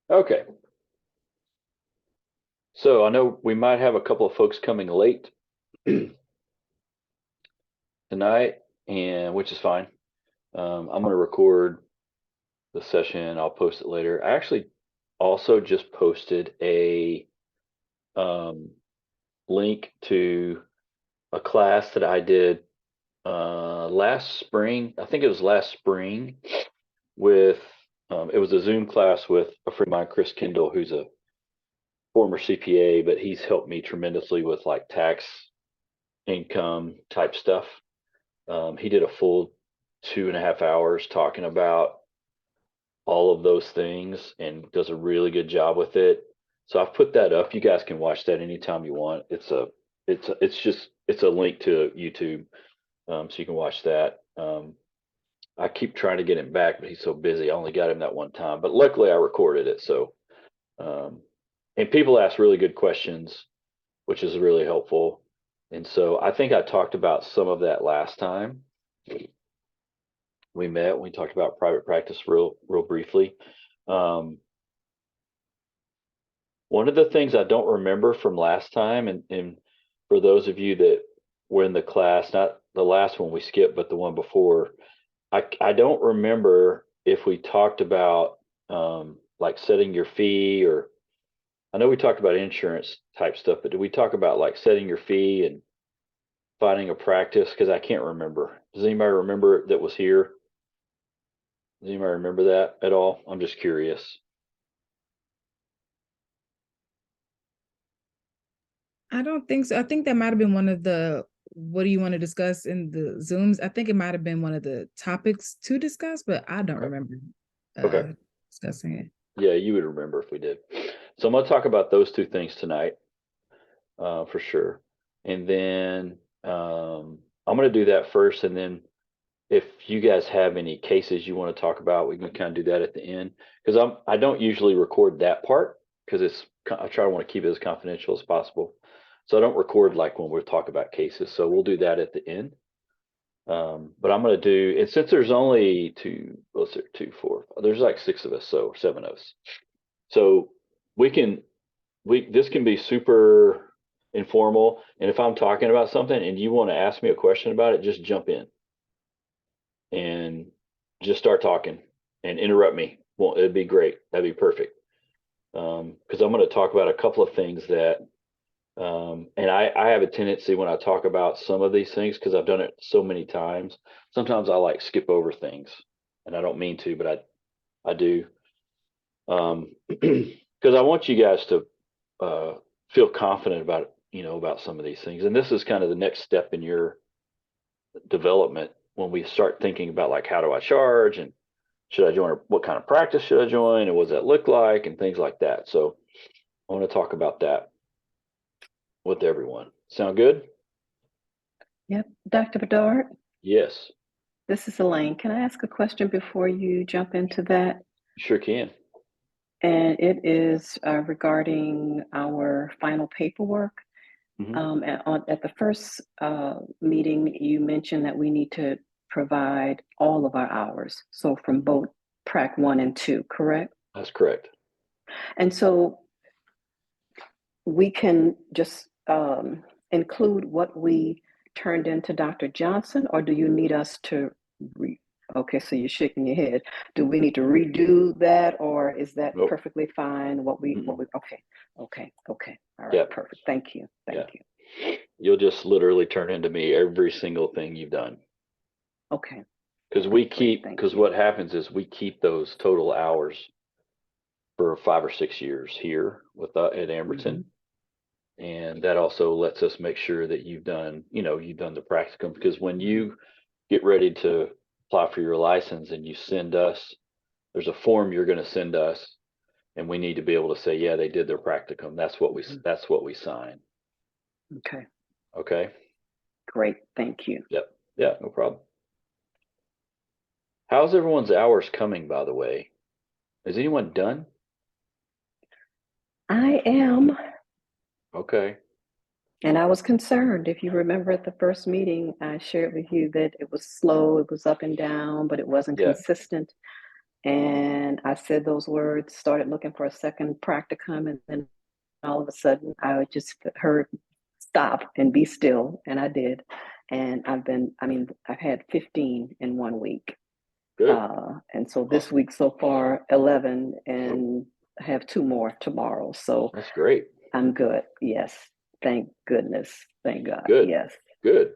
Okay. So I know we might have a couple of folks coming late tonight, and which is fine. I'm going to record the session. I'll post it later. I actually also just posted a um, link to a class that I did last spring. I think it was last spring with it was a Zoom class with a friend of mine, Chris Kendall, who's a former CPA, but he's helped me tremendously with like tax income type stuff. He did a full 2.5 hours talking about all of those things and does a really good job with it. So I've put that up. You guys can watch that anytime you want. It's a link to YouTube, so you can watch that. I keep trying to get him back, but he's so busy. I only got him that one time, but luckily I recorded it. So, um, and people ask really good questions, which is really helpful. And so I think I talked about some of that last time we met. We talked about private practice real briefly. Um, One of the things I don't remember from last time, and for those of you that were in the class, not the last one we skipped, but the one before, I don't remember if we talked about like setting your fee, or I know we talked about insurance type stuff, but did we talk about like setting your fee and finding a practice? Because I can't remember. Does anybody remember that was here? Does anybody remember that at all? I'm just curious. I don't think so. I think that might have been one of the what do you want to discuss in the Zooms? I think it might have been one of the topics to discuss, but I don't Okay. remember Okay. uh discussing it. Yeah, you would remember if we did. So I'm going to talk about those two things tonight, for sure. And then I'm going to do that first. And then if you guys have any cases you want to talk about, we can kind of do that at the end. Because I don't usually record that part because I try to want to keep it as confidential as possible. So I don't record like when we talk about cases. So we'll do that at the end. But I'm going to do, and since there's only what's there, two, four, there's like six of us, so seven of us. So we can this can be super informal. And if I'm talking about something and you want to ask me a question about it, just jump in and just start talking and interrupt me. Well, it'd be great. That'd be perfect. Because I'm going to talk about a couple of things that, and I have a tendency when I talk about some of these things, because I've done it so many times. Sometimes I like skip over things, and I don't mean to, but I do. Because I want you guys to feel confident about about some of these things. And this is kind of the next step in your development when we start thinking about like how do I charge, and should I join, or what kind of practice should I join, and what does that look like, and things like that. So I want to talk about that with everyone. Sound good? Yep. Dr. Bedard, Yes, this is Elaine. Can I ask a question before you jump into that? sure can. And it is regarding our final paperwork. Hmm. At the first meeting, you mentioned that we need to provide all of our hours. So from both Prac 1 and 2, correct? That's correct. And so we can just include what we turned into Dr. Johnson, or do you need us to okay, so you're shaking your head. Do we need to redo that, or is that Nope. perfectly fine? Mm-mm. Okay, okay. All right, Yep. perfect. Thank you. Yeah. Thank you. You'll just literally turn into me every single thing you've done. Okay, Because great. Thank because you. what happens is we keep those total hours for 5 or 6 years here at Hmm. Amberton. And that also lets us make sure that you've done the practicum, because when you get ready to apply for your license and you send us, there's a form you're going to send us, and we need to be able to say, yeah, they did their practicum. That's what we sign. Okay, Okay. great. Thank you. Yep. Yeah, no problem. How's everyone's hours coming, by the way? Is anyone done? I am. Okay. And I was concerned. If you remember at the first meeting, I shared with you that it was slow, it was up and down, but it wasn't Yeah. consistent. And I said those words, started looking for a second practicum, and then all of a sudden I just heard stop and be still, and I did. And I've had 15 in 1 week. Good. And so this week so far, 11, and I have 2 more tomorrow. So That's great. I'm good. Yes. Thank goodness. Thank God. Good. Yes. Good.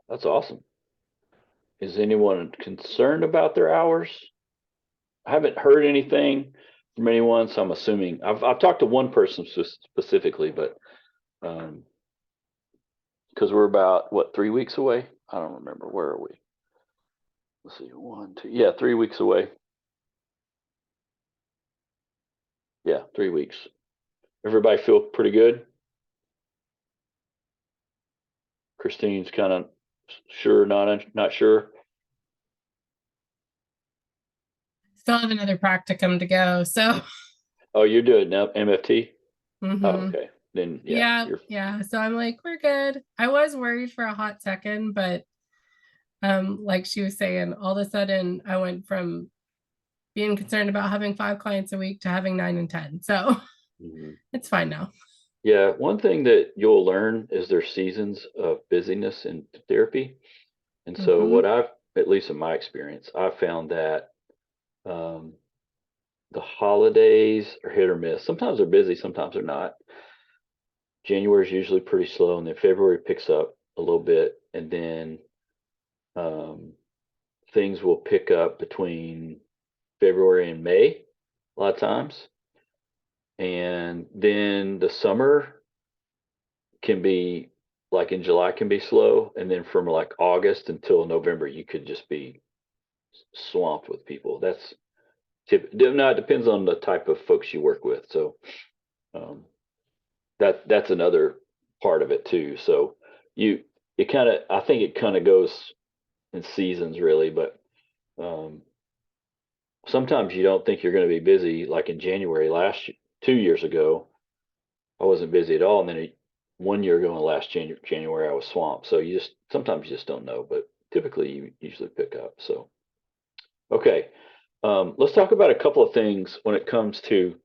That's awesome. Is anyone concerned about their hours? I haven't heard anything from anyone, so I'm assuming I've talked to one person specifically, but because we're about what 3 weeks away. I don't remember. Where are we? Let's see, 1, 2, yeah, 3 weeks away. Yeah, 3 weeks. Everybody feel pretty good? Christine's kind of sure, not sure. Still have another practicum to go. So, Oh, you're doing now MFT? Oh, mhm. okay. Then yeah, yeah. So I'm like, we're good. I was worried for a hot second, but like she was saying, all of a sudden I went from being concerned about having 5 clients a week to having 9 and 10. So Mhm. it's fine now. Yeah, one thing that you'll learn is there's seasons of busyness in therapy. And so Mhm. what I've, at least in my experience, I've found that um, the holidays are hit or miss. Sometimes they're busy, sometimes they're not. January is usually pretty slow, and then February picks up a little bit, and then um, things will pick up between February and May a lot of times. And then the summer can be like in July can be slow, and then from like August until November, you could just be swamped with people. That's now it depends on the type of folks you work with. So um, that's another part of it too. So you it kind of I think it kind of goes in seasons really, but um, sometimes you don't think you're going to be busy. Like in January 2 years ago, I wasn't busy at all, and then 1 year ago in last January I was swamped. So you just sometimes you just don't know, but typically you usually pick up. So okay, let's talk about a couple of things when it comes to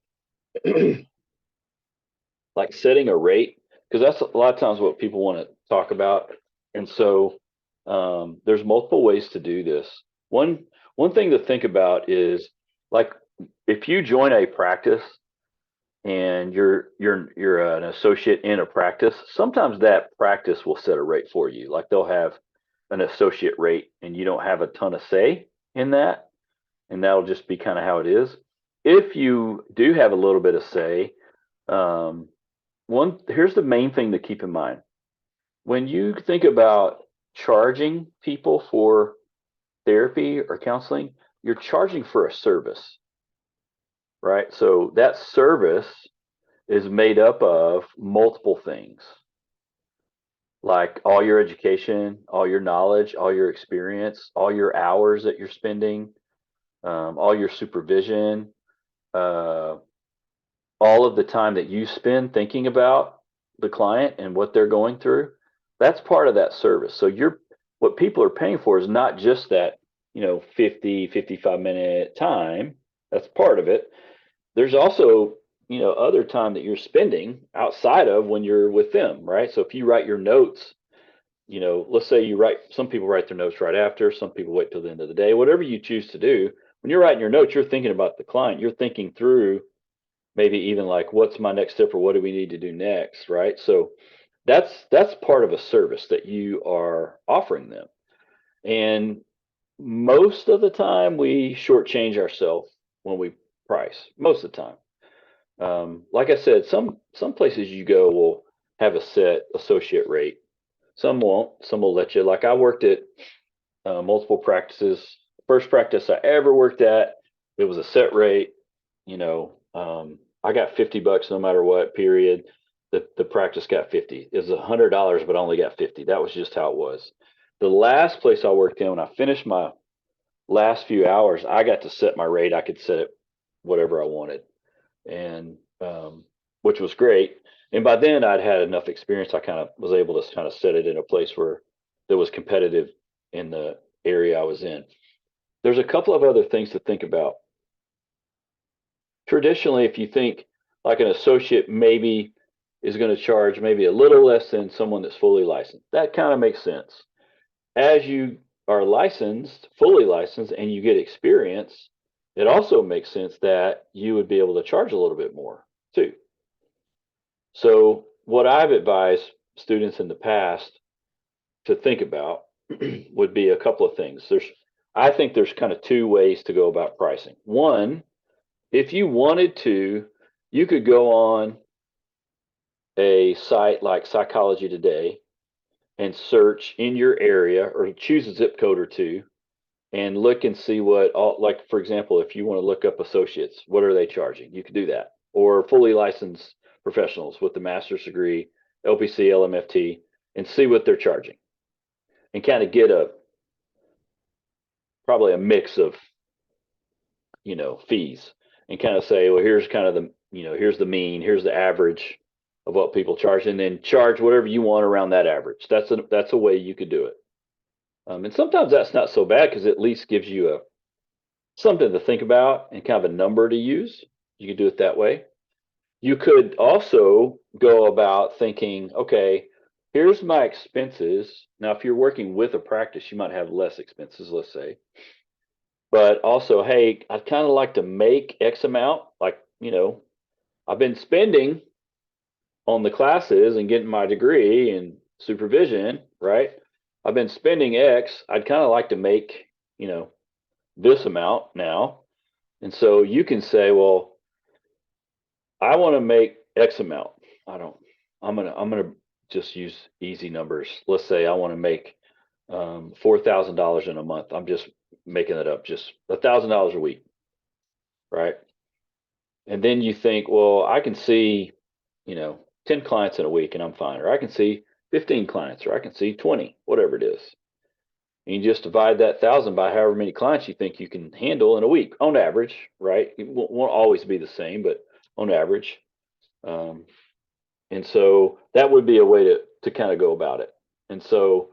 like setting a rate, because that's a lot of times what people want to talk about. And so there's multiple ways to do this. One thing to think about is like if you join a practice and you're an associate in a practice, sometimes that practice will set a rate for you. Like they'll have an associate rate and you don't have a ton of say in that, and that'll just be kind of how it is. If you do have a little bit of say, um, here's the main thing to keep in mind. When you think about charging people for therapy or counseling, you're charging for a service, right? So that service is made up of multiple things, like all your education, all your knowledge, all your experience, all your hours that you're spending, all your supervision, uh, all of the time that you spend thinking about the client and what they're going through. That's part of that service. So what people are paying for is not just that, 55-minute time. That's part of it. There's also, other time that you're spending outside of when you're with them, right? So if you write your notes, let's say some people write their notes right after, some people wait till the end of the day, whatever you choose to do. When you're writing your notes, you're thinking about the client, you're thinking through maybe even like what's my next step or what do we need to do next, right? So that's part of a service that you are offering them. And most of the time we shortchange ourselves when we price, most of the time. Like I said, some places you go will have a set associate rate. Some won't. Some will let you. Like I worked at multiple practices. First practice I ever worked at, it was a set rate. I got $50 no matter what. Period. The practice got 50. It was $100, but I only got 50. That was just how it was. The last place I worked in, when I finished my last few hours, I got to set my rate. I could set it whatever I wanted, and which was great. And by then I'd had enough experience. I kind of was able to kind of set it in a place where that was competitive in the area I was in. there's a couple of other things to think about. Traditionally, if you think like an associate maybe is going to charge maybe a little less than someone that's fully licensed, that kind of makes sense. As you are licensed, fully licensed, and you get experience, it also makes sense that you would be able to charge a little bit more too. So, what I've advised students in the past to think about would be a couple of things. I think there's kind of two ways to go about pricing. One, if you wanted to, you could go on a site like Psychology Today and search in your area or choose a zip code or two and look and see what all, like for example, if you want to look up associates, what are they charging? You could do that. Or fully licensed professionals with the master's degree, LPC, LMFT, and see what they're charging. And kind of get probably a mix of, fees and kind of say, well, here's kind of here's the mean, here's the average of what people charge, and then charge whatever you want around that average. That's a way you could do it. And sometimes that's not so bad because it at least gives you something to think about and kind of a number to use. You could do it that way. You could also go about thinking, okay, here's my expenses. Now, if you're working with a practice, you might have less expenses, let's say. But also, hey, I'd kind of like to make X amount. Like, I've been spending on the classes and getting my degree and supervision, right? I've been spending X. I'd kind of like to make, this amount now. And so you can say, well, I want to make X amount. I'm gonna just use easy numbers. Let's say I want to make $4,000 in a month. I'm just making it up, just $1,000 a week, right? And then you think, well, I can see, 10 clients in a week and I'm fine, or I can see 15 clients, or I can see 20, whatever it is. And you just divide that 1,000 by however many clients you think you can handle in a week on average, right? It won't always be the same, but on average. And so that would be a way to kind of go about it. And so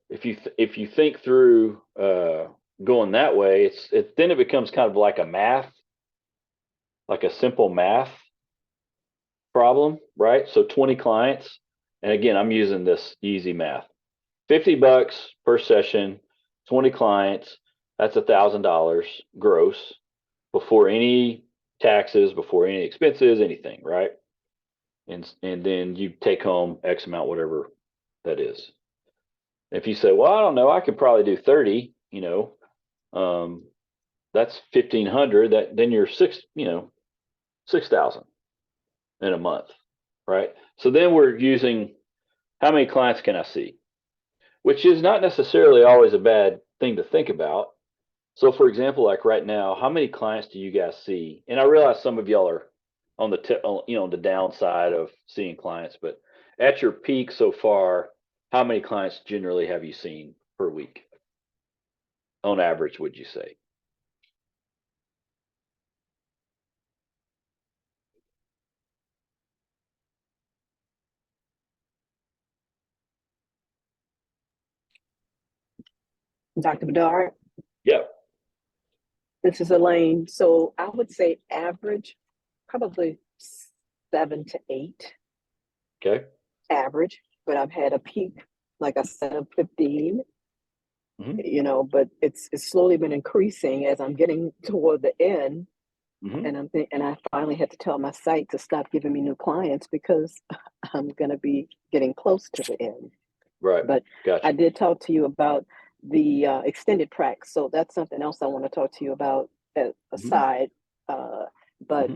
if you think through going that way, then it becomes kind of like like a simple math problem, right? So 20 clients, and again, I'm using this easy math. $50 per session, 20 clients, that's $1,000 gross before any taxes, before any expenses, anything, right? And then you take home X amount, whatever that is. If you say, well, I don't know, I could probably do 30, that's 1,500. Then you're 6,000 in a month, right? So then we're using how many clients can I see, which is not necessarily always a bad thing to think about. So, for example, like right now, how many clients do you guys see? And I realize some of y'all are on the downside of seeing clients, but at your peak so far, how many clients generally have you seen per week? On average, would you say? Dr. Bedard, Yep. this is Elaine. So I would say average, probably 7 to 8. Okay. Average, but I've had a peak, like I said, of 15. Mm-hmm. But it's slowly been increasing as I'm getting toward the end. Mm-hmm. And I finally had to tell my site to stop giving me new clients because I'm going to be getting close to the end. Right. But gotcha. I did talk to you about the extended prac, so that's something else I want to talk to you about aside. But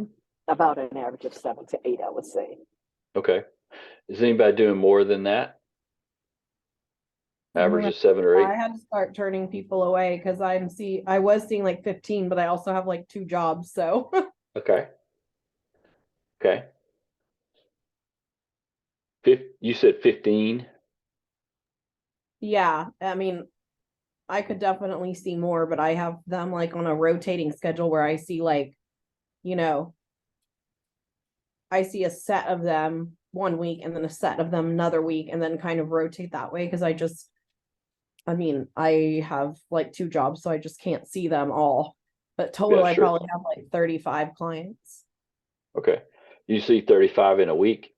about an average of 7 to 8, I would say. Okay. Is anybody doing more than that? Average of 7 or 8? I had to start turning people away because I was seeing like 15, but I also have like 2 jobs, so. Okay. You said 15? Yeah, I mean, I could definitely see more, but I have them like on a rotating schedule where I see like, I see a set of them one week and then a set of them another week and then kind of rotate that way because I mean, I have like 2 jobs, so I just can't see them all. But total, Yeah, I sure. probably have like 35 clients. Okay. You see 35 in a week,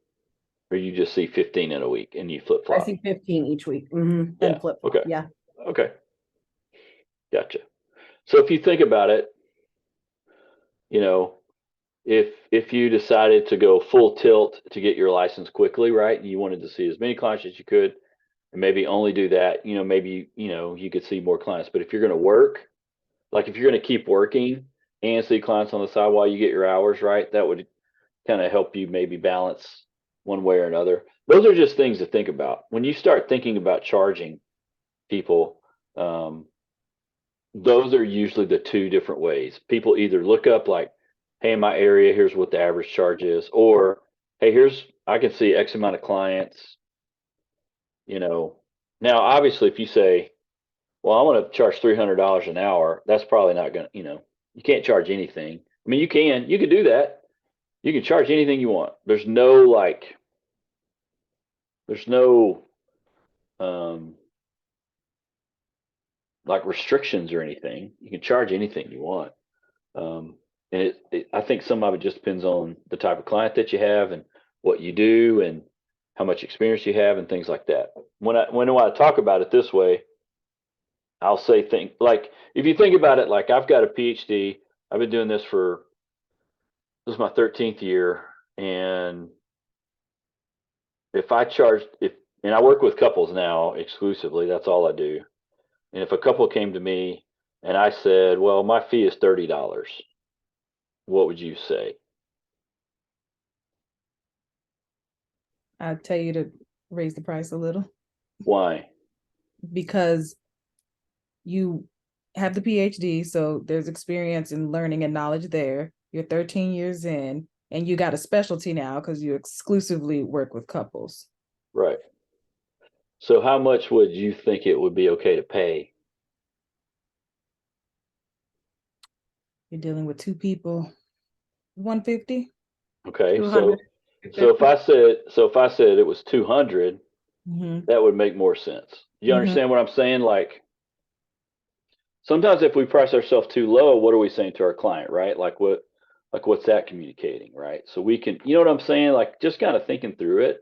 or you just see 15 in a week and you flip I flop? see 15 each week. And Yeah. flip. Okay. Yeah. Okay. Gotcha. So if you think about it, you know, if you decided to go full tilt to get your license quickly, right? And you wanted to see as many clients as you could, and maybe only do that, maybe, you could see more clients. But if you're going to work, like if you're going to keep working and see clients on the side while you get your hours, right? That would kind of help you maybe balance one way or another. Those are just things to think about. When you start thinking about charging people, um, those are usually the two different ways. People either look up like, hey, in my area, here's what the average charge is, or hey, I can see X amount of clients, you know. Now, obviously, if you say, well, I want to charge $300 an hour, that's probably not going to, you can't charge anything. I mean, you can do that. You can charge anything you want. There's no um, like restrictions or anything. You can charge anything you want. And I think some of it just depends on the type of client that you have and what you do and how much experience you have and things like that. When I talk about it this way, I'll say think like if you think about it, like I've got a PhD. I've been doing this is my 13th year, and if I charged if and I work with couples now exclusively, that's all I do. And if a couple came to me and I said, well, my fee is $30, what would you say? I'd tell you to raise the price a little Why? because you have the PhD, so there's experience and learning and knowledge there. You're 13 years in, and you got a specialty now because you exclusively work with couples. Right. So how much would you think it would be okay to pay? You're dealing with 2 people, 150, Okay, 200. if I said it was 200, Mm-hmm. that would make more sense. You Mm-hmm. understand what I'm saying? Like sometimes if we price ourselves too low, what are we saying to our client, right? What's that communicating, right? So we can, you know what I'm saying? Like just kind of thinking through it.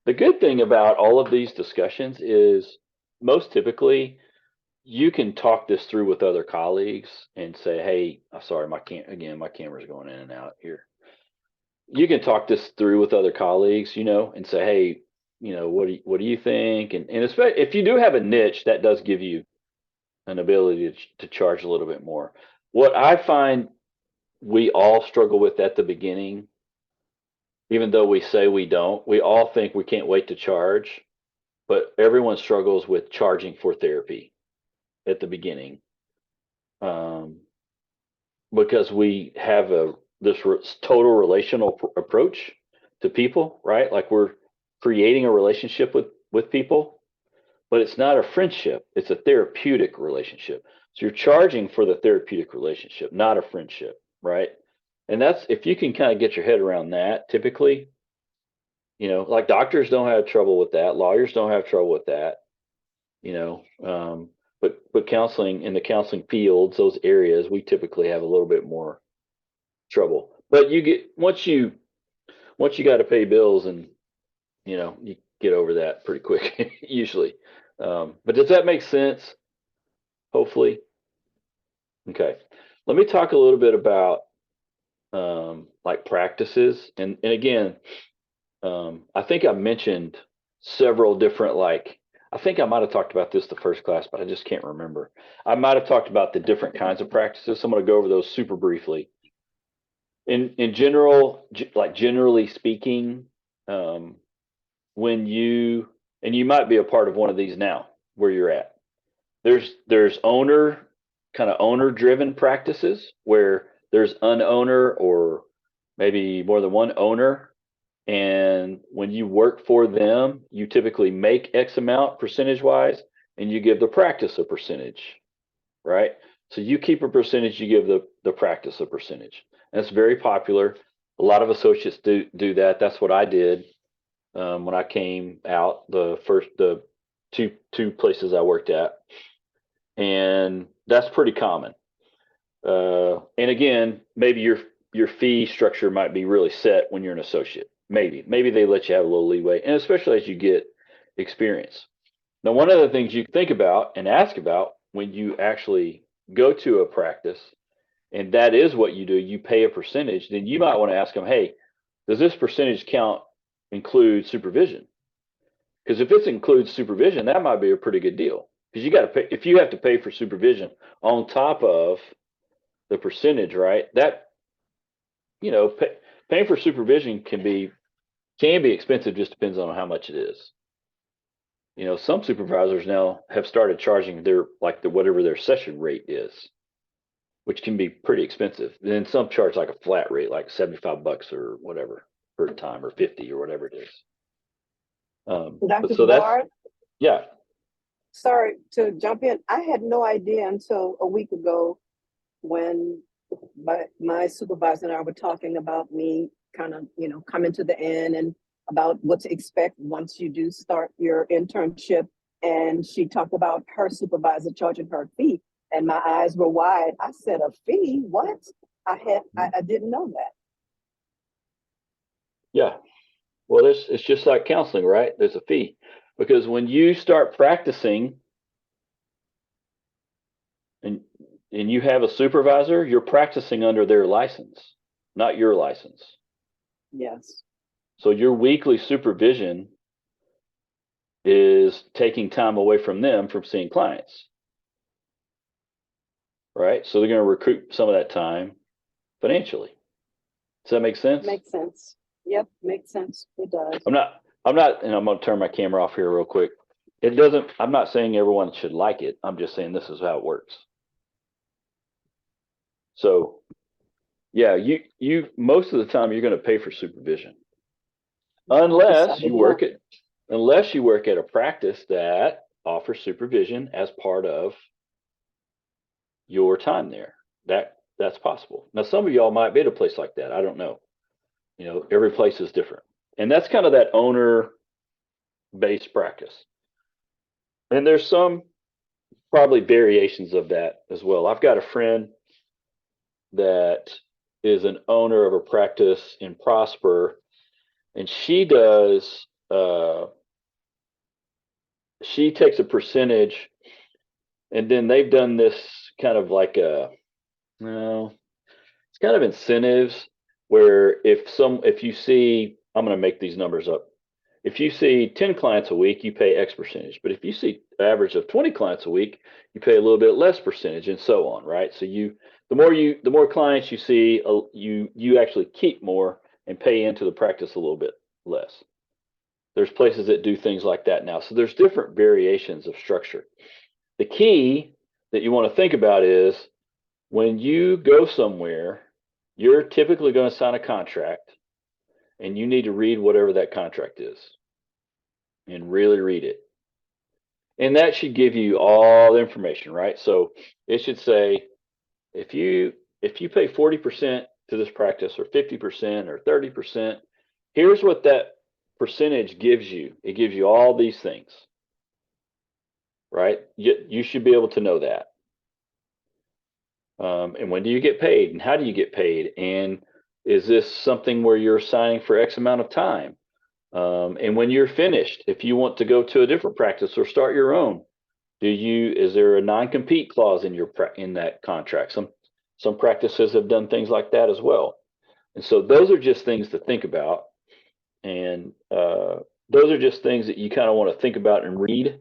The good thing about all of these discussions is most typically you can talk this through with other colleagues and say, hey, I'm sorry, my camera's going in and out here. You can talk this through with other colleagues, and say, hey, what do you think? And especially if you do have a niche, that does give you an ability to charge a little bit more. What I find we all struggle with at the beginning, even though we say we don't, we all think we can't wait to charge, but everyone struggles with charging for therapy at the beginning. Um, because we have total relational approach to people, right? Like we're creating a relationship with people, but it's not a friendship; it's a therapeutic relationship. So you're charging for the therapeutic relationship, not a friendship, right? And that's if you can kind of get your head around that. Typically, like doctors don't have trouble with that, lawyers don't have trouble with that, you know. But counseling in the counseling fields, those areas, we typically have a little bit more trouble. But you get once you got to pay bills, and you get over that pretty quick usually. But does that make sense? Hopefully. Okay. Let me talk a little bit about like practices, and again, I think I mentioned several different like. I think I might have talked about this the first class, but I just can't remember. I might have talked about the different kinds of practices. So I'm going to go over those super briefly. In general, like generally speaking, um, when you might be a part of one of these now where you're at. There's owner driven practices where there's an owner or maybe more than one owner, and when you work for them, you typically make X amount percentage wise, and you give the practice a percentage, right? So you keep a percentage, you give the practice a percentage. And it's very popular. A lot of associates do that. That's what I did when I came out the two places I worked at, and that's pretty common. And again, maybe your fee structure might be really set when you're an associate. Maybe they let you have a little leeway, and especially as you get experience. Now, one of the things you think about and ask about when you actually go to a practice, and that is what you do, you pay a percentage, then you might want to ask them, hey, does this percentage count include supervision? Because if it includes supervision, that might be a pretty good deal. Because you got to pay, if you have to pay for supervision on top of the percentage, right? That, paying for supervision can be expensive, just depends on how much it is. Some supervisors now have started charging whatever their session rate is, which can be pretty expensive. Then some charge like a flat rate, like $75 or whatever per time, or 50 or whatever it is. Dr. So that's, Bard, yeah. sorry to jump in. I had no idea until a week ago when my supervisor and I were talking about me kind of, coming to the end and about what to expect once you do start your internship. And she talked about her supervisor charging her a fee, and my eyes were wide. I said, a fee? What? I didn't know that. Yeah. Well, it's just like counseling, right? There's a fee, because when you start practicing and you have a supervisor, you're practicing under their license, not your license. Yes. So your weekly supervision is taking time away from them from seeing clients, right? So they're going to recoup some of that time financially. Does that make sense? Makes sense. Yep, makes sense. It does. I'm not, and I'm going to turn my camera off here real quick. I'm not saying everyone should like it. I'm just saying this is how it works. So yeah, you most of the time you're going to pay for supervision, unless you work at a practice that offers supervision as part of your time there. That's possible. Now, some of y'all might be at a place like that. I don't know. Every place is different, and that's kind of that owner-based practice. And there's some probably variations of that as well. I've got a friend that is an owner of a practice in Prosper, and she does. She takes a percentage, and then they've done this kind of like it's kind of incentives where if you see, I'm going to make these numbers up. If you see 10 clients a week, you pay X percentage. But if you see an average of 20 clients a week, you pay a little bit less percentage, and so on, right? So the more clients you see, you actually keep more and pay into the practice a little bit less. There's places that do things like that now. So there's different variations of structure. The key that you want to think about is when you go somewhere, you're typically going to sign a contract, and you need to read whatever that contract is and really read it. And that should give you all the information, right? So it should say, if you pay 40% to this practice, or 50% or 30%, here's what that percentage gives you. It gives you all these things, right? You should be able to know that. And when do you get paid, and how do you get paid? And is this something where you're signing for X amount of time? And when you're finished, if you want to go to a different practice or start your own, is there a non-compete clause in that contract? Some practices have done things like that as well. And so those are just things to think about. And those are just things that you kind of want to think about and read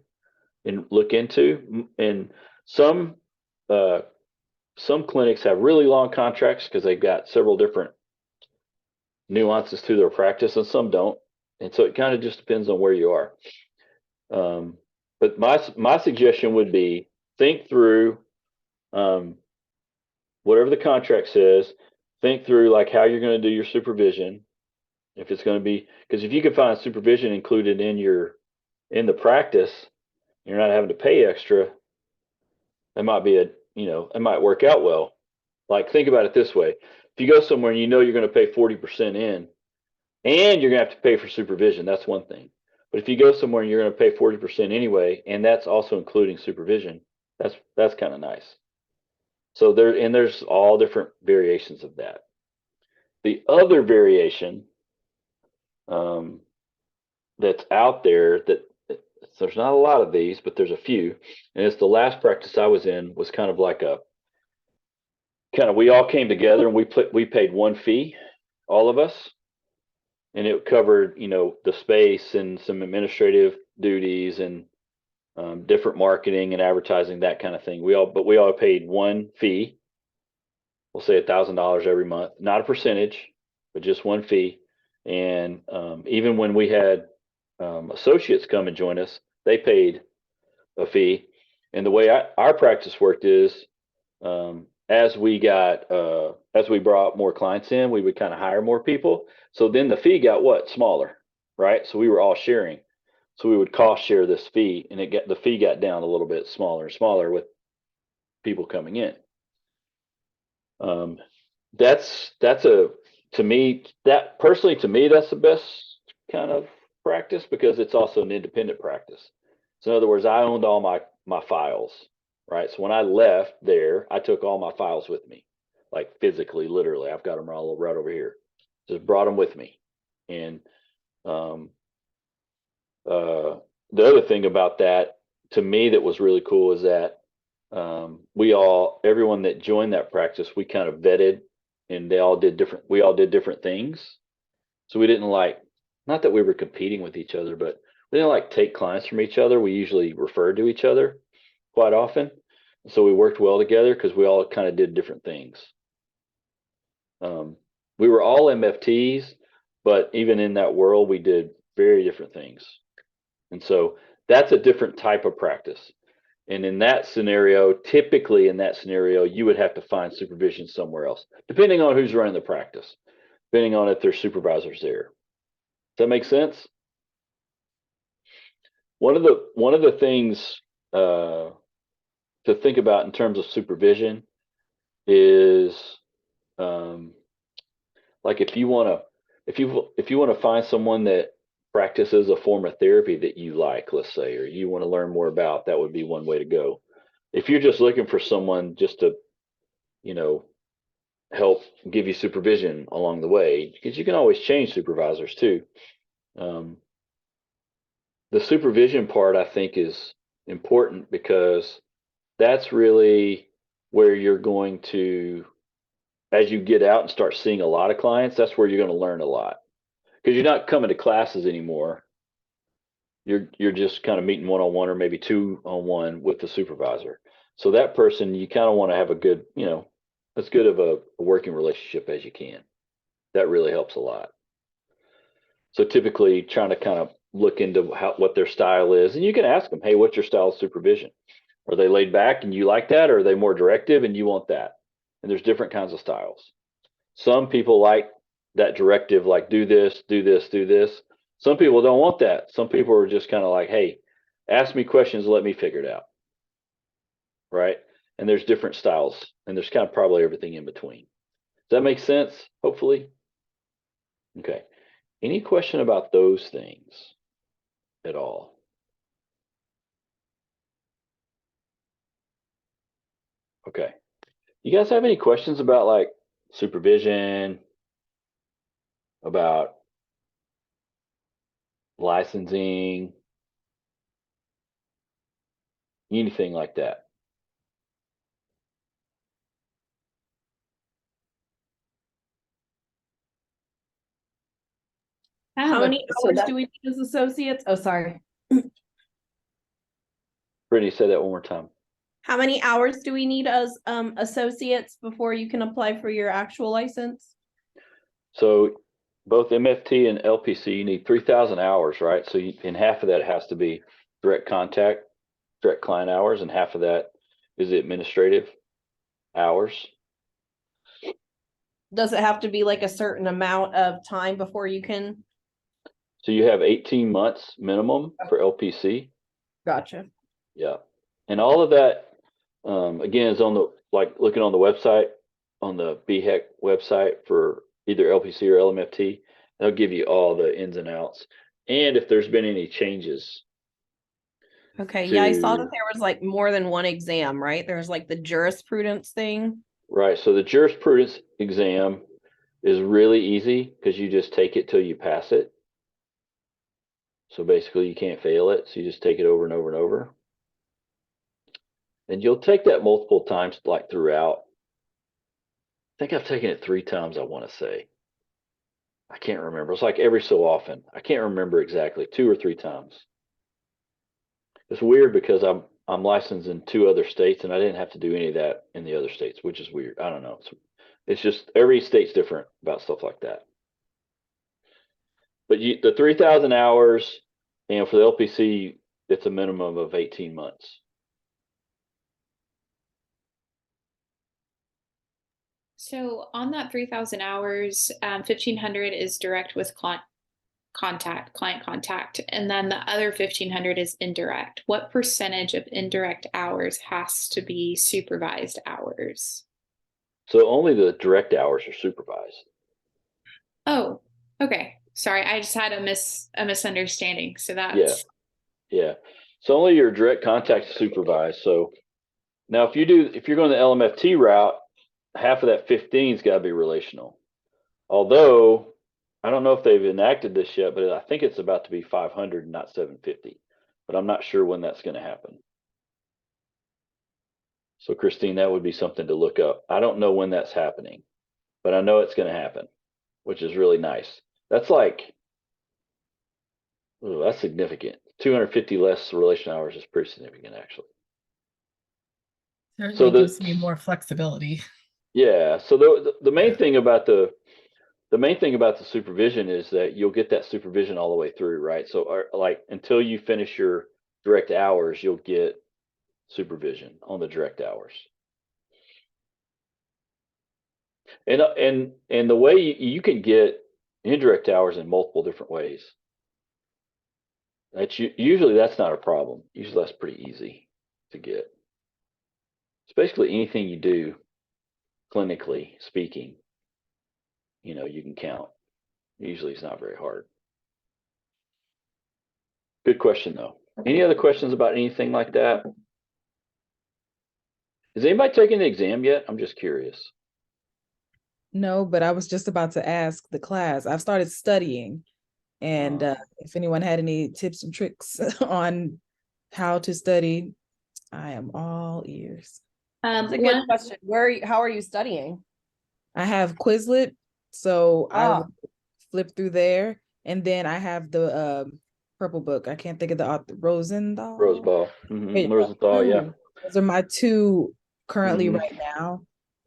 and look into. And some clinics have really long contracts because they've got several different nuances to their practice, and some don't. And so it kind of just depends on where you are. But my suggestion would be, think through whatever the contract says. Think through like how you're going to do your supervision. If it's going to be, because if you can find supervision included in the practice, you're not having to pay extra. That might be it might work out well. Like, think about it this way: if you go somewhere and you're going to pay 40% in, and you're going to have to pay for supervision, that's one thing. But if you go somewhere and you're going to pay 40% anyway, and that's also including supervision, that's kind of nice. So there's all different variations of that. The other variation that's out there that there's not a lot of these, but there's a few, and it's the last practice I was in was kind of like we all came together and we paid one fee, all of us, and it covered the space and some administrative duties and different marketing and advertising, that kind of thing. We all paid one fee. We'll say $1,000 every month, not a percentage, but just one fee. And even when we had associates come and join us, they paid a fee. And the way our practice worked is, as we brought more clients in, we would kind of hire more people. So then the fee got smaller, right? So we were all sharing. So we would cost share this fee, and the fee got down a little bit smaller and smaller with people coming in. To me, that's the best kind of practice, because it's also an independent practice. So in other words, I owned all my files, right? So when I left there, I took all my files with me, like physically, literally. I've got them all right over here. Just brought them with me. And the other thing about that, to me, that was really cool is that everyone that joined that practice, we kind of vetted, and we all did different things. So we didn't not that we were competing with each other, but we didn't take clients from each other. We usually referred to each other quite often. So we worked well together because we all kind of did different things. We were all MFTs, but even in that world, we did very different things. And so that's a different type of practice. And typically in that scenario, you would have to find supervision somewhere else, depending on who's running the practice, depending on if there's supervisors there. Does that make sense? One of the things to think about in terms of supervision is if you want to find someone that practices a form of therapy that you like, let's say, or you want to learn more about, that would be one way to go. If you're just looking for someone just to help give you supervision along the way, because you can always change supervisors too. The supervision part, I think, is important, because that's really where you're going to, as you get out and start seeing a lot of clients, that's where you're going to learn a lot, because you're not coming to classes anymore. You're just kind of meeting one-on-one or maybe two-on-one with the supervisor. So that person, you kind of want to have a good, as good of a working relationship as you can. That really helps a lot. So typically trying to kind of look into what their style is, and you can ask them, hey, what's your style of supervision? Are they laid back and you like that? Or are they more directive and you want that? And there's different kinds of styles. Some people like that directive, like do this, do this, do this. Some people don't want that. Some people are just kind of like, hey, ask me questions, let me figure it out. Right? And there's different styles, and there's kind of probably everything in between. Does that make sense? Hopefully. Okay. Any question about those things at all? Okay. You guys have any questions about supervision, about licensing, anything like that? How many so hours that- do we need as associates? Oh, sorry. Brittany, say that one more time. How many hours do we need as associates before you can apply for your actual license? So both MFT and LPC, you need 3,000 hours, right? So and half of that has to be direct contact, direct client hours, and half of that is the administrative hours. Does it have to be like a certain amount of time before you can? So you have 18 months minimum for LPC. Gotcha. Yeah. And all of that, again, is on looking on the website, on the BHEC website for either LPC or LMFT. They'll give you all the ins and outs. and if there's been any changes Okay, yeah, I saw that to, there was like more than one exam, right? There's like the jurisprudence thing. right. So the jurisprudence exam is really easy because you just take it till you pass it. So basically you can't fail it. So you just take it over and over and over. And you'll take that multiple times like throughout. I think I've taken it 3 times, I want to say. I can't remember. It's like every so often. I can't remember exactly, 2 or 3 times. It's weird because I'm licensed in 2 other states and I didn't have to do any of that in the other states, which is weird. I don't know. It's just every state's different about stuff like that. But the 3,000 hours, for the LPC, it's a minimum of 18 months. So on that 3,000 hours, 1,500 is direct with client contact, and then the other 1,500 is indirect. What percentage of indirect hours has to be supervised hours? So only the direct hours are supervised. Oh, okay. Sorry, I just had a misunderstanding. So Yeah, that's yeah. So only your direct contact is supervised. So now if you're going the LMFT route, half of that 15's got to be relational. Although I don't know if they've enacted this yet, but I think it's about to be 500 and not 750. But I'm not sure when that's going to happen. So Christine, that would be something to look up. I don't know when that's happening, but I know it's going to happen, which is really nice. That's like, ooh, that's significant. 250 less relation hours is pretty significant, actually. Certainly gives me more flexibility. Yeah. So the main thing about the main thing about the supervision is that you'll get that supervision all the way through, right? So like until you finish your direct hours, you'll get supervision on the direct hours. And the way you can get indirect hours in multiple different ways. Usually that's not a problem. Usually that's pretty easy to get. It's basically anything you do clinically speaking, you can count. Usually it's not very hard. Good question though. Any other questions about anything like that? Has anybody taken the exam yet? I'm just curious. No, but I was just about to ask the class. I've started studying, and if anyone had any tips and tricks on how to study, I am all ears. That's a good question. How are you studying? I have Quizlet, so I will flip through there, and then I have the purple book. I can't think of the author. Rosenthal. Rosenthal, yeah. Those are my two currently right now.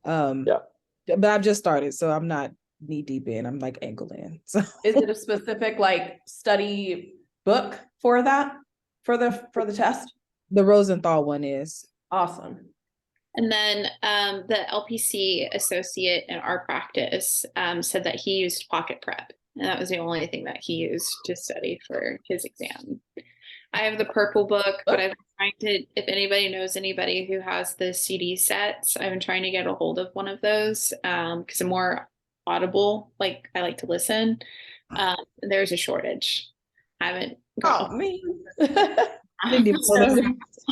Yeah. But I've just started, so I'm not knee deep in. I'm like ankle in. So is it a specific like study book for that for the test? The Rosenthal one is awesome. And then the LPC associate in our practice said that he used Pocket Prep, and that was the only thing that he used to study for his exam. I have the purple book, but I've been trying to, if anybody knows anybody who has the CD sets, I've been trying to get a hold of one of those because I'm more audible, like I like to listen. There's a shortage. I haven't got me.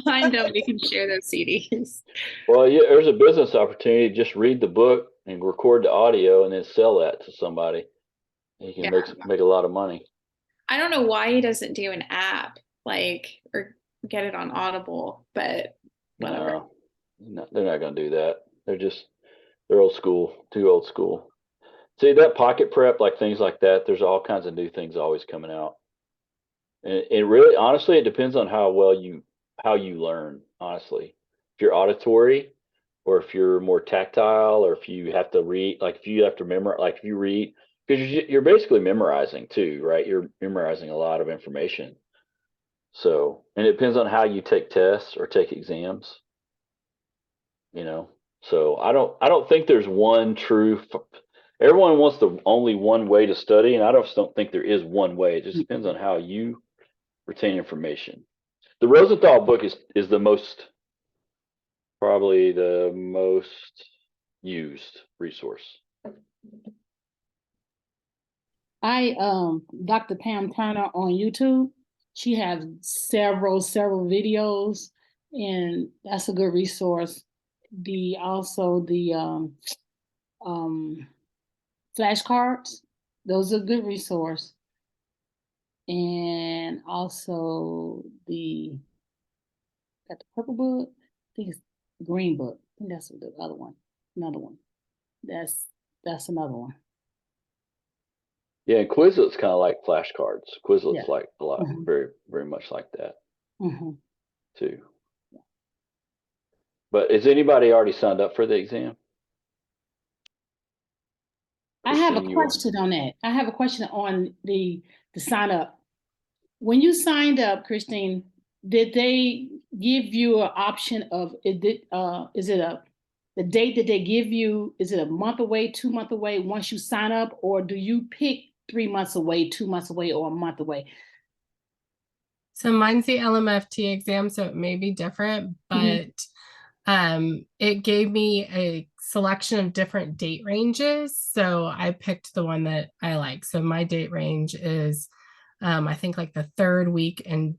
Find them, we can share those CDs. Well, yeah, there's a business opportunity. Just read the book and record the audio and then sell that to somebody. You can make a lot of money. I don't know why he doesn't do an app or get it on Audible, but whatever. No, they're not going to do that. They're old school, too old school. See, that Pocket Prep, like things like that, there's all kinds of new things always coming out. And it really, honestly, it depends on how you learn, honestly. If you're auditory or if you're more tactile or if you have to read, like if you have to memorize, like if you read, because you're basically memorizing too, right? You're memorizing a lot of information. So, and it depends on how you take tests or take exams, So I don't think there's one true, everyone wants the only one way to study, and I just don't think there is one way. It just depends on how you retain information. The Rosenthal book is probably the most used resource. Dr. Pam Turner on YouTube. She has several videos, and that's a good resource. The flashcards, those are a good resource. And also got the purple book, I think it's the green book. I think that's the other one. Another one. That's another one. Yeah, and Quizlet's kind of like flashcards. Quizlet's Yeah. like a lot, Mhm. very much like that Mm-hmm. too. But is anybody already signed up for the exam? I have a Christine, you are. question on that. I have a question on the sign up. When you signed up, Christine, did they give you an option of is it the date that they give you? Is it a month away, 2 months away once you sign up, or do you pick 3 months away, 2 months away, or a month away? So mine's the LMFT exam, so it may be different, but it gave me a selection of different date ranges. So I picked the one that I like. So my date range is I think like the third week in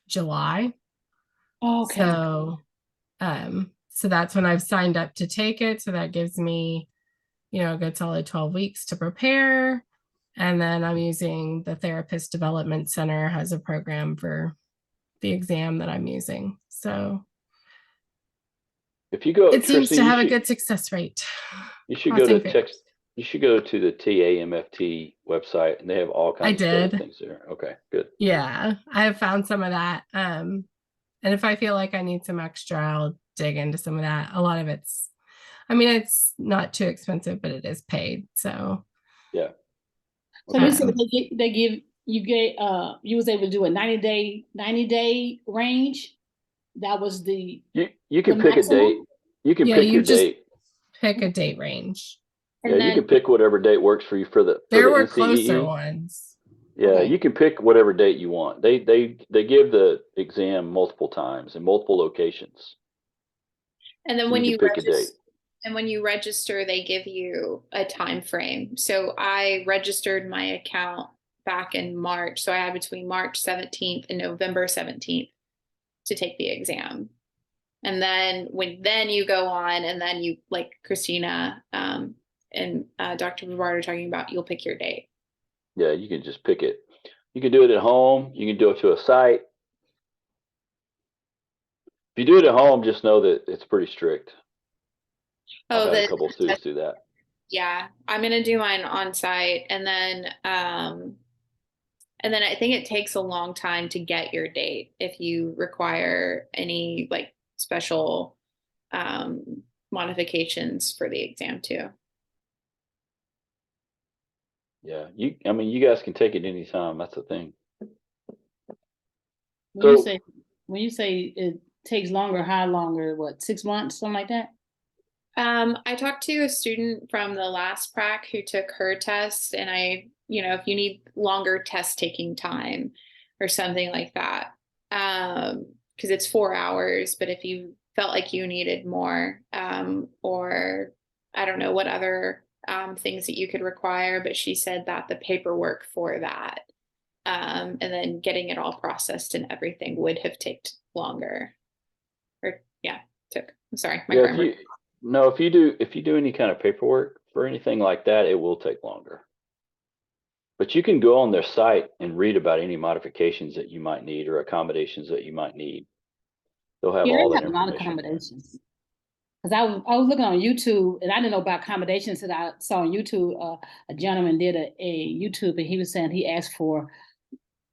July. Oh, okay. So that's when I've signed up to take it. So that gives me, a good solid 12 weeks to prepare. And then I'm using the Therapist Development Center has a program for the exam that I'm using. So If you go, it seems Christine, to have a good success rate. you should go to Crossing text. fingers. You should go to the TAMFT website, and they have all I kinds of study did. things there. Okay, good. Yeah, I have found some of that. And if I feel like I need some extra, I'll dig into some of that. A lot of it's not too expensive, but it is paid. So Yeah. So you Okay. said you was able to do a 90 day range. That was the You can pick a maximum. date. You can yeah, pick you your just date. pick a date range. Yeah, And you then can pick whatever date works for you for the There were closer NCEE. ones. Yeah, Okay. you can pick whatever date you want. They give the exam multiple times in multiple locations. and then So when you you can pick a date. register, they give you a time frame. So I registered my account back in March. So I had between March 17th and November 17th to take the exam. And then then you go on and then you, like Christina and Dr. Bavard are talking about, you'll pick your date. Yeah, you can just pick it. You can do it at home. You can do it to a site. If you do it at home, just know that it's pretty strict. I've had a couple of students do that. Yeah, I'm gonna do mine on site, and then I think it takes a long time to get your date if you require any like special modifications for the exam too. Yeah, you guys can take it anytime. That's the thing. When So you say it takes longer, how longer? What, 6 months, something like that? I talked to a student from the last Prac who took her test, and if you need longer test taking time or something like that, because it's 4 hours, but if you felt like you needed more, or I don't know what other things that you could require, but she said that the paperwork for that, and then getting it all processed and everything would have taken longer. I'm sorry, my grammar. if you do any kind of paperwork for anything like that, it will take longer. But you can go on their site and read about any modifications that you might need or accommodations that you might need. They'll have all They that have a lot of information. accommodations. Because I was looking on YouTube, and I didn't know about accommodations that I saw on YouTube. A gentleman did a YouTube, and he was saying he asked for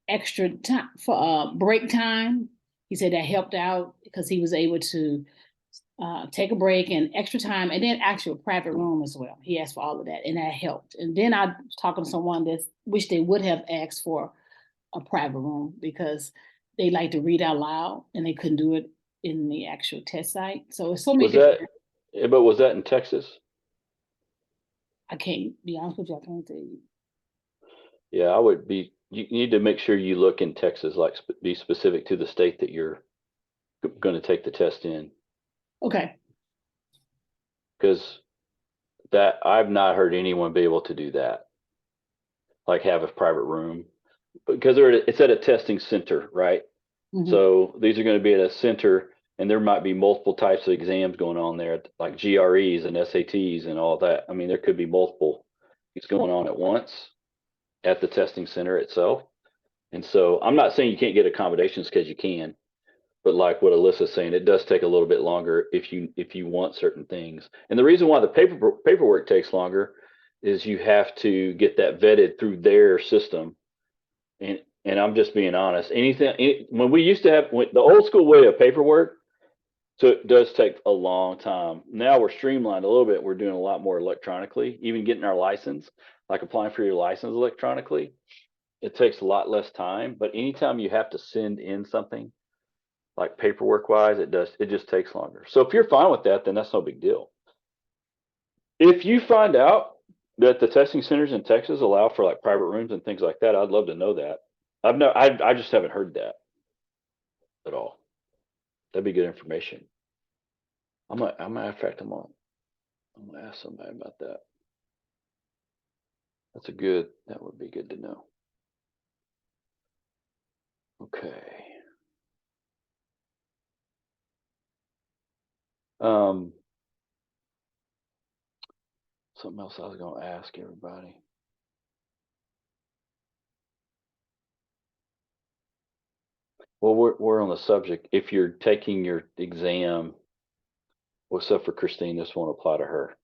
extra time for break time. He said that helped out because he was able to take a break and extra time, and then actually a private room as well. He asked for all of that, and that helped. And then I was talking to someone that wish they would have asked for a private room because they like to read out loud, and they couldn't do it in the actual test site. So it's so many different. But was that in Texas? I can't be honest with you. I can't tell you. Yeah, I would be. You need to make sure you look in Texas, like be specific to the state that you're going to take the test in. Okay. Because that I've not heard anyone be able to do that. like have a private room because it's at a testing center, right? Mhm. So these are going to be at a center, and there might be multiple types of exams going on there, like GREs and SATs and all that. I mean, there could be multiple things going on at once at the testing center itself. And so I'm not saying you can't get accommodations because you can, but like what Alyssa's saying, it does take a little bit longer if you want certain things. And the reason why the paperwork takes longer is you have to get that vetted through their system. And I'm just being honest. When we used to have the old school way of paperwork, so it does take a long time. Now we're streamlined a little bit. We're doing a lot more electronically, even getting our license, like applying for your license electronically. It takes a lot less time, but anytime you have to send in something like paperwork wise, it just takes longer. So if you're fine with that, then that's no big deal. If you find out that the testing centers in Texas allow for like private rooms and things like that, I'd love to know that. I just haven't heard that at all. That'd be good information. Matter of fact, I'm gonna ask somebody about that. That would be good to know. Okay. Something else I was gonna ask everybody. Well, we're on the subject. If you're taking your exam, well, except for Christine, this won't apply to her.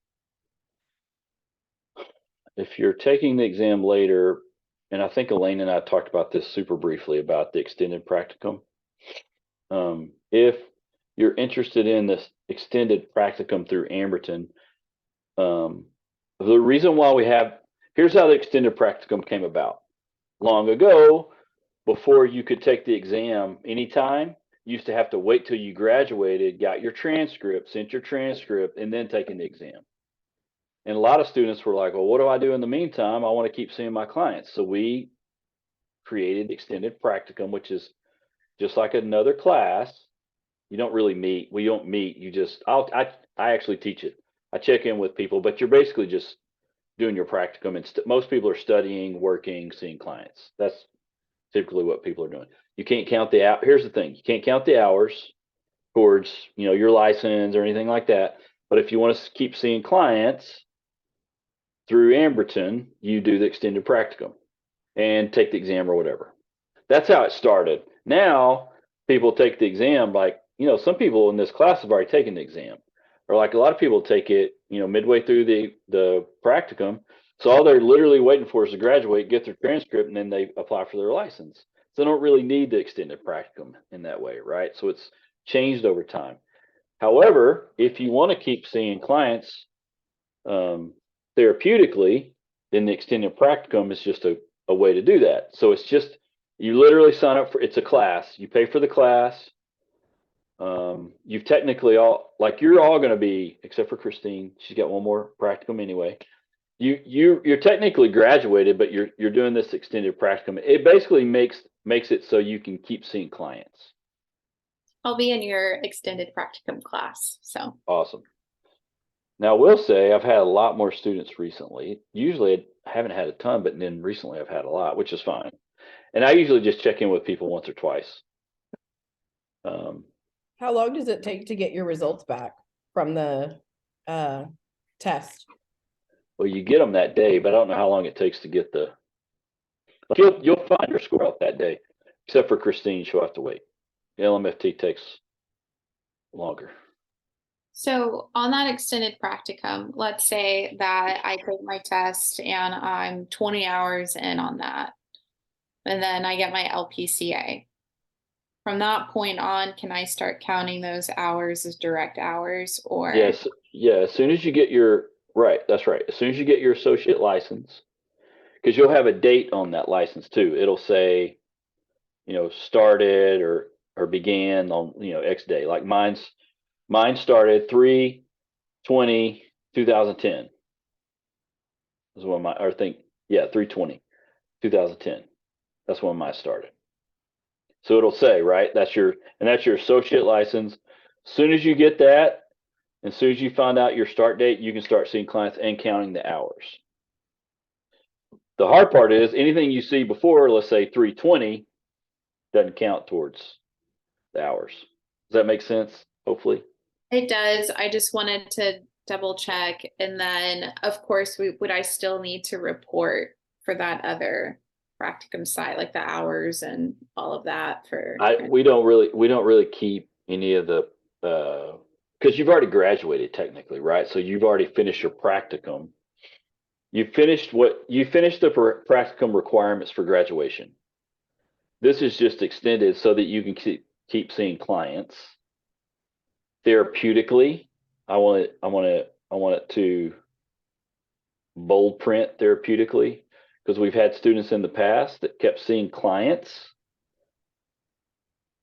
If you're taking the exam later, and I think Elaine and I talked about this super briefly about the extended practicum. If you're interested in this extended practicum through Amberton, the reason why here's how the extended practicum came about. Long ago, before you could take the exam anytime, you used to have to wait till you graduated, got your transcript, sent your transcript, and then taking the exam. And a lot of students were like, well, what do I do in the meantime? I want to keep seeing my clients. So we created extended practicum, which is just like another class. You don't really meet. We don't meet. I actually teach it. I check in with people, but you're basically just doing your practicum. And most people are studying, working, seeing clients. That's typically what people are doing. You can't count here's the thing. You can't count the hours towards, your license or anything like that. But if you want to keep seeing clients through Amberton, you do the extended practicum and take the exam or whatever. That's how it started. Now people take the exam like, some people in this class have already taken the exam, or like a lot of people take it, midway through the practicum. So all they're literally waiting for is to graduate, get their transcript, and then they apply for their license. So they don't really need the extended practicum in that way, right? So it's changed over time. However, if you want to keep seeing clients therapeutically, then the extended practicum is just a way to do that. So it's just, you literally sign up it's a class. You pay for the class. You've technically you're all going to be, except for Christine, she's got one more practicum anyway. You're technically graduated, but you're doing this extended practicum. It basically makes it so you can keep seeing clients. I'll be in your extended practicum class. So awesome. Now, I will say I've had a lot more students recently. Usually I haven't had a ton, but then recently I've had a lot, which is fine. And I usually just check in with people once or twice. How long does it take to get your results back from the test? Well, you get them that day, but I don't know how long it takes to get you'll find your score out that day, except for Christine, she'll have to wait. The LMFT takes longer. So on that extended practicum, let's say that I take my test and I'm 20 hours in on that, and then I get my LPCA. From that point on, can I start counting those hours as direct hours, or? Yes. Yeah. As soon as you get that's right. As soon as you get your associate license, because you'll have a date on that license too. It'll say, started or began on, X day. Like mine started 3/20/2010. Is when 3/20/2010. That's when mine started. So it'll say, right, that's your associate license. As soon as you get that, as soon as you find out your start date, you can start seeing clients and counting the hours. The hard part is anything you see before, let's say 320, doesn't count towards the hours. Does that make sense? Hopefully. It does. I just wanted to double check. And then, of course, would I still need to report for that other practicum site, like the hours and all of that for? We don't really keep any of the because you've already graduated technically, right? So you've already finished your practicum. You finished the practicum requirements for graduation. This is just extended so that you can keep seeing clients. Therapeutically, I want it to bold print therapeutically, because we've had students in the past that kept seeing clients,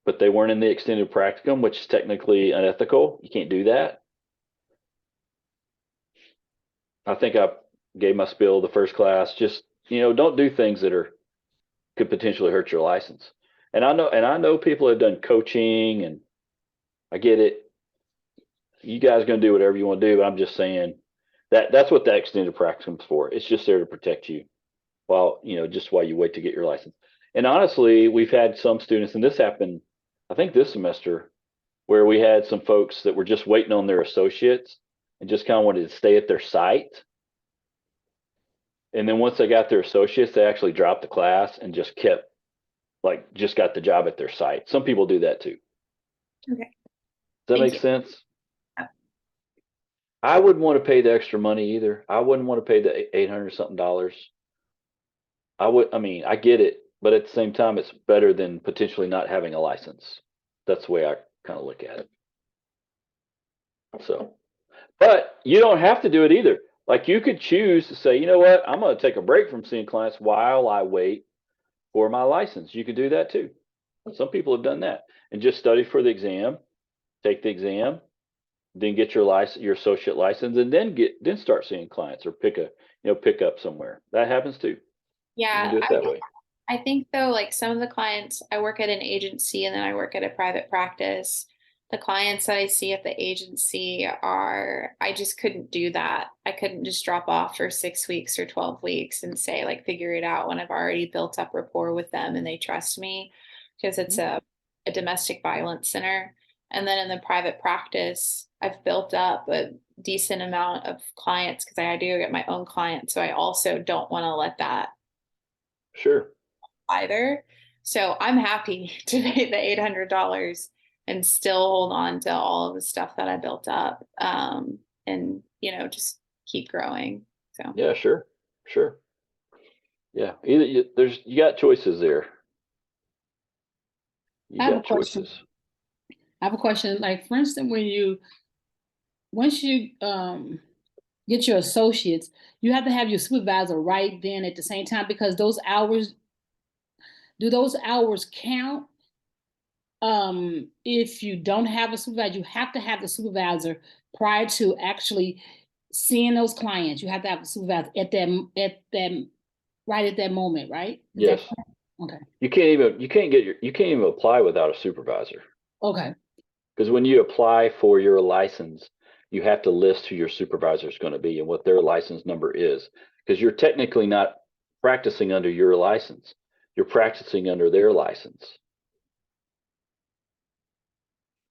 but they weren't in the extended practicum, which is technically unethical. You can't do that. I think I gave my spiel the first class. Just, don't do things that could potentially hurt your license. And I know people have done coaching, and I get it. You guys are going to do whatever you want to do, but I'm just saying that's what that extended practicum is for. It's just there to protect you while you wait to get your license. And honestly, we've had some students, and this happened, I think this semester, where we had some folks that were just waiting on their associates and just kind of wanted to stay at their site. And then once they got their associates, they actually dropped the class and just got the job at their site. Some people do that too. Okay. Does that make sense? I wouldn't want to pay the extra money either. I wouldn't want to pay the $800 something. I get it, but at the same time, it's better than potentially not having a license. That's the way I kind of look at it. So, but you don't have to do it either. Like, you could choose to say, you know what, I'm going to take a break from seeing clients while I wait for my license. You could do that too. Some people have done that and just study for the exam, take the exam, then get your associate license, and then start seeing clients or pick up somewhere. That happens too. Yeah, you can do it that way. I think though, like some of the clients, I work at an agency and then I work at a private practice. The clients that I see at the agency I just couldn't do that. I couldn't just drop off for 6 weeks or 12 weeks and say, like, figure it out when I've already built up rapport with them and they trust me, because it's a domestic violence center. And then in the private practice, I've built up a decent amount of clients because I do get my own clients. So I also don't want to let that Sure. either. So I'm happy to pay the $800 and still hold on to all of the stuff that I built up, and just keep growing. So Yeah, sure. Yeah, either you got choices there. I have a question. I have a question. Like, for instance, once you get your associates, you have to have your supervisor right then at the same time, because do those hours count? If you don't have a supervisor, you have to have the supervisor prior to actually seeing those clients. You have to have a supervisor at that right at that moment, right? Yes. Okay. You can't even apply without a supervisor. Okay. Because when you apply for your license, you have to list who your supervisor is going to be and what their license number is. Because you're technically not practicing under your license. You're practicing under their license.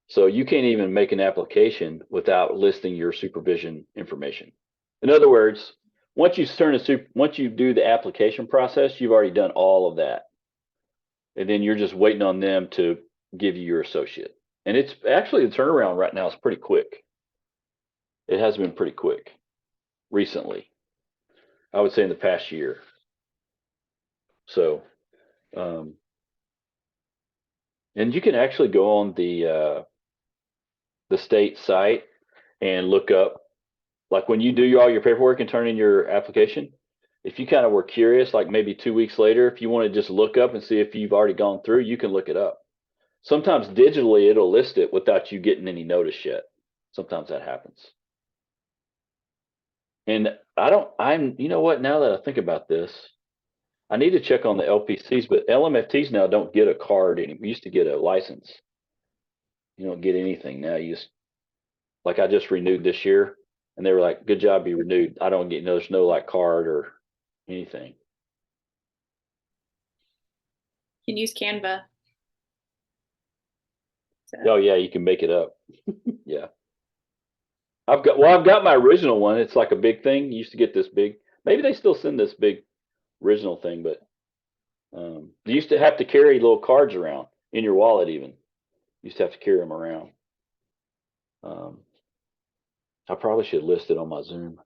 So you can't even make an application without listing your supervision information. In other words, once you do the application process, you've already done all of that. And then you're just waiting on them to give you your associate. And it's actually, the turnaround right now is pretty quick. It has been pretty quick recently. I would say in the past year. So, and you can actually go on the state site and look up, like when you do all your paperwork and turn in your application, if you kind of were curious, like maybe 2 weeks later, if you want to just look up and see if you've already gone through, you can look it up. Sometimes digitally it'll list it without you getting any notice yet. Sometimes that happens. And you know what, now that I think about this, I need to check on the LPCs, but LMFTs now don't get a card anymore. We used to get a license. You don't get anything now. Like, I just renewed this year and they were like, good job, you renewed. I don't get, there's no like card or anything. You can use Canva. So, Oh yeah, you can make it up. Yeah. I've got my original one. It's like a big thing. You used to get this big. Maybe they still send this big original thing, but you used to have to carry little cards around in your wallet. Even you used to have to carry them around. I probably should list it on my Zoom.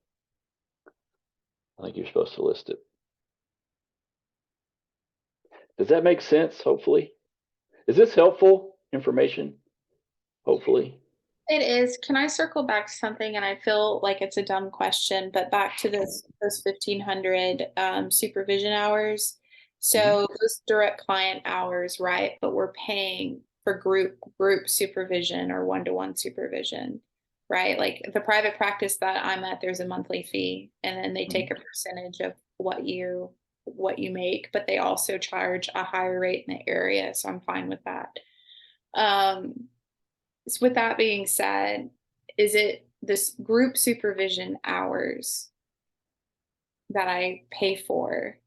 I think you're supposed to list it. Does that make sense? Hopefully, is this helpful information? Hopefully. it is. Can I circle back to something? And I feel like it's a dumb question, but back to those 1,500 supervision hours. So those direct client hours, right? But we're paying for group supervision or one-to-one supervision, right? Like the private practice that I'm at, there's a monthly fee, and then they take a percentage of what you make, but they also charge a higher rate in the area. So I'm fine with that. So with that being said, is it this group supervision hours that I pay for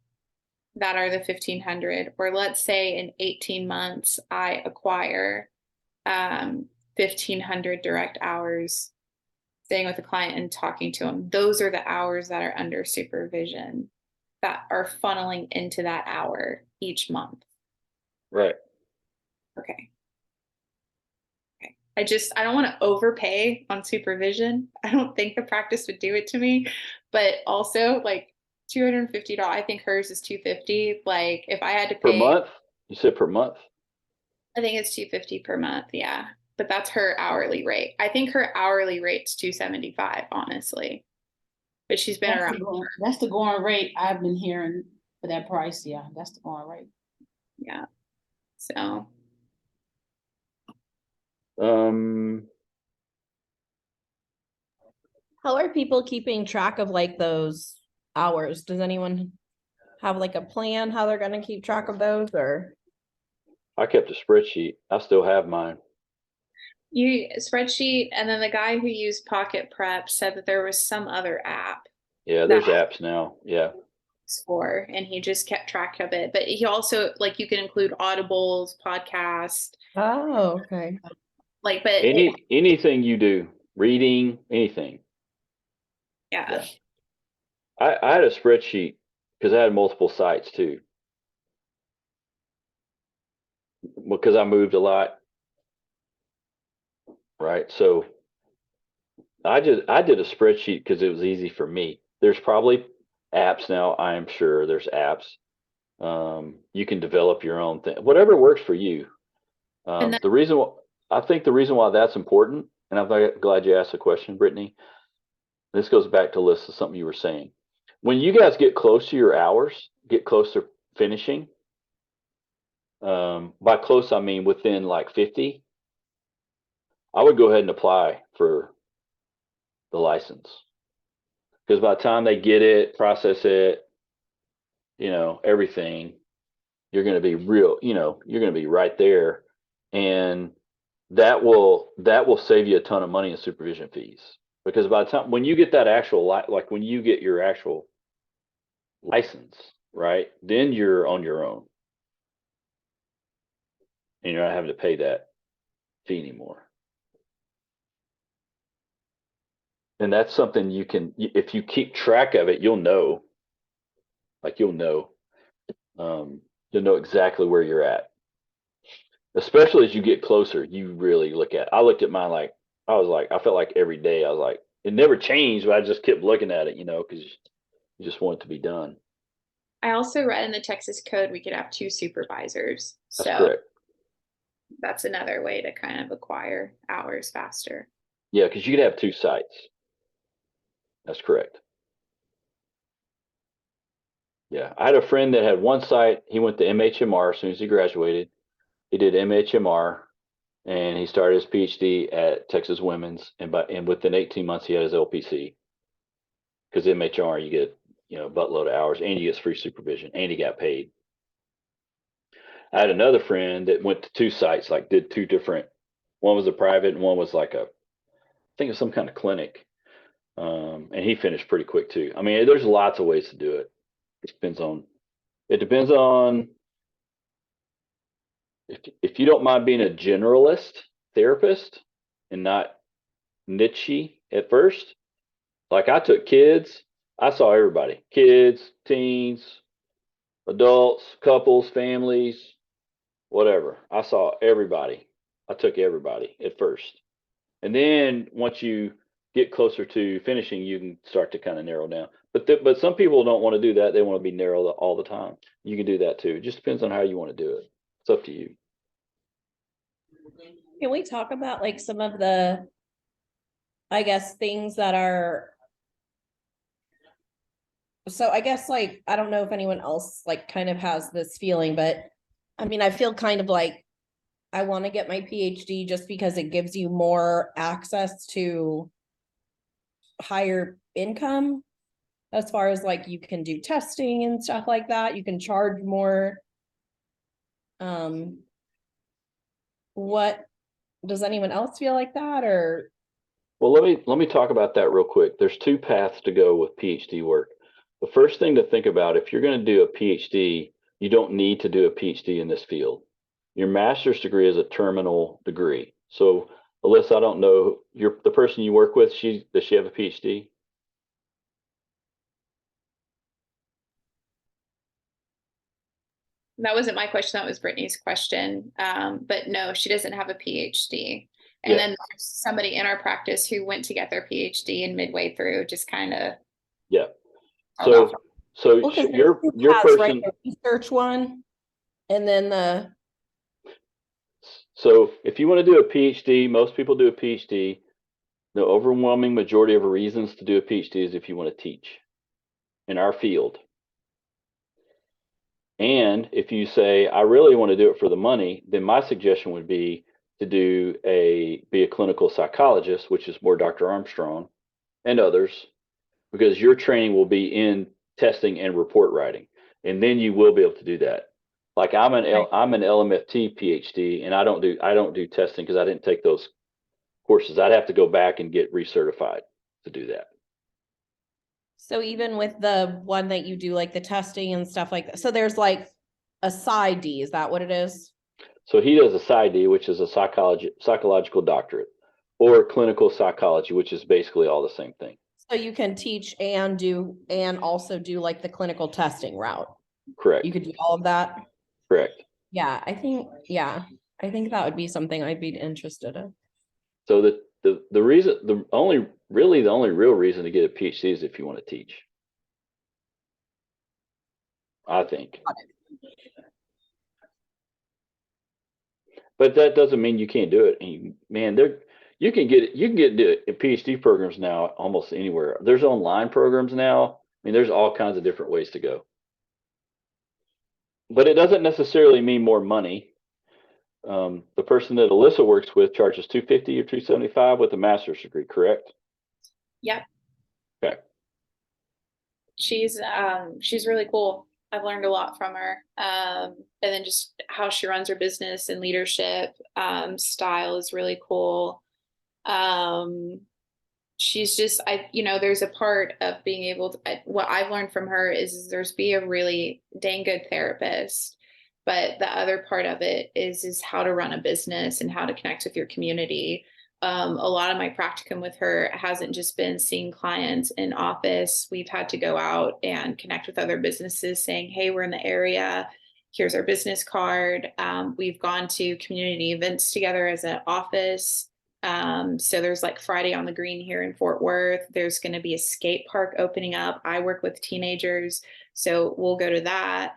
that are the 1,500, or let's say in 18 months I acquire 1,500 direct hours staying with the client and talking to them? Those are the hours that are under supervision that are funneling into that hour each month. Right. Okay. I don't want to overpay on supervision. I don't think the practice would do it to me, but also like $250. I think hers is $250. Like if I had to Per pay month? You said per month? I think it's $250 per month. Yeah. But that's her hourly rate. I think her hourly rate's $275, honestly. But she's been around. That's the going rate I've been hearing for that price. Yeah, that's the going rate. Yeah. So How are people keeping track of like those hours? Does anyone have like a plan how they're gonna keep track of those, or? I kept a spreadsheet. I still have mine. you spreadsheet, and then the guy who used Pocket Prep said that there was some other app Yeah, there's apps now. Yeah. for, and he just kept track of it. But he also, like, you can include audibles, podcast, Oh, okay. like, but Anything you do, reading, anything. yeah. I had a spreadsheet because I had multiple sites too. Because I moved a lot. Right. So I did a spreadsheet because it was easy for me. There's probably apps now, I am sure there's apps. You can develop your own thing, whatever works for you. And then, I think the reason why that's important, and I'm glad you asked the question, Brittany. This goes back to Lisa, something you were saying. When you guys get close to your hours, get close to finishing. By close, I mean within like 50. I would go ahead and apply for the license, because by the time they get it, process it, everything, you're going to be you're going to be right there, and that will save you a ton of money in supervision fees, because by the time when you get that actual like when you get your actual license, right, then you're on your own and you're not having to pay that fee anymore. And that's something you can, if you keep track of it, you'll know. You'll know exactly where you're at. Especially as you get closer, you really look at. I looked at mine I felt like every day I was like, it never changed, but I just kept looking at it, because you just want it to be done. I also read in the Texas code we could have 2 supervisors. That's So correct. that's another way to kind of acquire hours faster. Yeah, because you could have 2 sites. That's correct. Yeah, I had a friend that had 1 site. He went to MHMR as soon as he graduated. He did MHMR, and he started his PhD at Texas Women's, and within 18 months he had his LPC. Because MHMR, you get a buttload of hours, and you get free supervision, and he got paid. I had another friend that went to 2 sites, like did 2 different. One was a private, and one was like I think it was some kind of clinic. And he finished pretty quick too. I mean, there's lots of ways to do it. It depends on if you don't mind being a generalist therapist and not niche at first, like I took kids, I saw everybody, kids, teens, adults, couples, families, whatever. I saw everybody. I took everybody at first. And then once you get closer to finishing, you can start to kind of narrow down. But some people don't want to do that. They want to be narrow all the time. You can do that too. It just depends on how you want to do it. It's up to you. Can we talk about like some of the, I guess, things that are, so I guess like, I don't know if anyone else like kind of has this feeling, but I mean, I feel kind of like I want to get my PhD just because it gives you more access to higher income as far as like you can do testing and stuff like that. You can charge more. What does anyone else feel like that, or? Well, let me talk about that real quick. There's two paths to go with PhD work. The first thing to think about, if you're going to do a PhD, you don't need to do a PhD in this field. Your master's degree is a terminal degree. So, Alyssa, I don't know, the person you work with, does she have a PhD? That wasn't my question. That was Brittany's question. But no, she doesn't have a PhD. And Yeah. then there's somebody in our practice who went to get their PhD and midway through just kind of. Yeah. So Well, 'cause your has, person, right, the research one, and then the, so if you want to do a PhD, most people do a PhD. The overwhelming majority of reasons to do a PhD is if you want to teach in our field. And if you say, I really want to do it for the money, then my suggestion would be to be a clinical psychologist, which is more Dr. Armstrong and others, because your training will be in testing and report writing. And then you will be able to do that. Like I'm an LMFT PhD, and I don't do testing because I didn't take those courses. I'd have to go back and get recertified to do that. so even with the one that you do like the testing and stuff like that, so there's like a PsyD, is that what it is? So he does a PsyD, which is a psychological doctorate, or clinical psychology, which is basically all the same thing. So you can teach and also do like the clinical testing route. Correct. You could do all of that. Correct. Yeah, I think that would be something I'd be interested in. So the reason, the only real reason to get a PhD is if you want to teach. I think. But that doesn't mean you can't do it. And man, you can get PhD programs now almost anywhere. There's online programs now. I mean, there's all kinds of different ways to go. But it doesn't necessarily mean more money. The person that Alyssa works with charges $250 or $275 with a master's degree, correct? Yep. Okay. She's really cool. I've learned a lot from her. And then just how she runs her business and leadership style is really cool. She's just, there's a part of being able to, what I've learned from her is there's be a really dang good therapist, but the other part of it is how to run a business and how to connect with your community. A lot of my practicum with her hasn't just been seeing clients in office. We've had to go out and connect with other businesses saying, hey, we're in the area. Here's our business card. We've gone to community events together as an office. So there's like Friday on the Green here in Fort Worth. There's going to be a skate park opening up. I work with teenagers, so we'll go to that.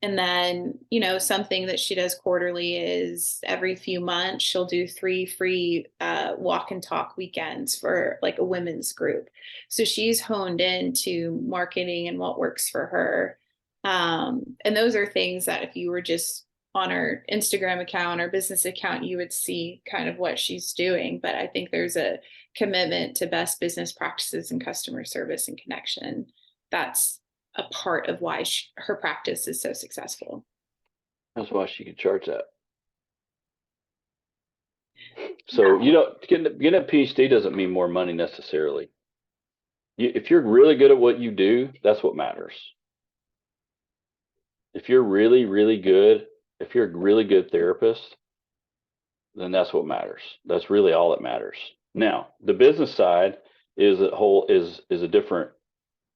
And then, something that she does quarterly is every few months, she'll do 3 free walk and talk weekends for like a women's group. So she's honed into marketing and what works for her. And those are things that if you were just on her Instagram account or business account, you would see kind of what she's doing. But I think there's a commitment to best business practices and customer service and connection. That's a part of why her practice is so successful. That's why she can charge that. So getting a PhD doesn't mean more money necessarily. If you're really good at what you do, that's what matters. If you're really, really good If you're a really good therapist, then that's what matters. That's really all that matters. Now, the business side is a different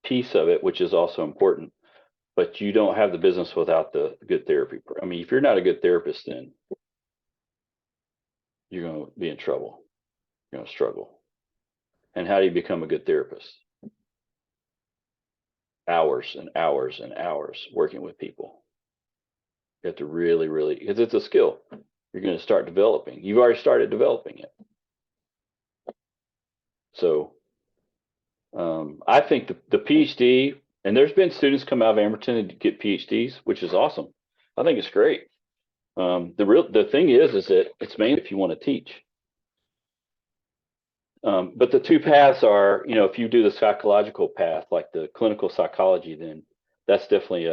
piece of it, which is also important. But you don't have the business without the good therapy. I mean, if you're not a good therapist, then you're going to be in trouble. You're going to struggle. And how do you become a good therapist? Hours and hours and hours working with people. You have to really, really, because it's a skill. You're going to start developing. You've already started developing it. So I think the PhD, and there's been students come out of Amberton and get PhDs, which is awesome. I think it's great. The thing is that it's mainly if you want to teach. But the two paths are, if you do the psychological path, like the clinical psychology, then that's definitely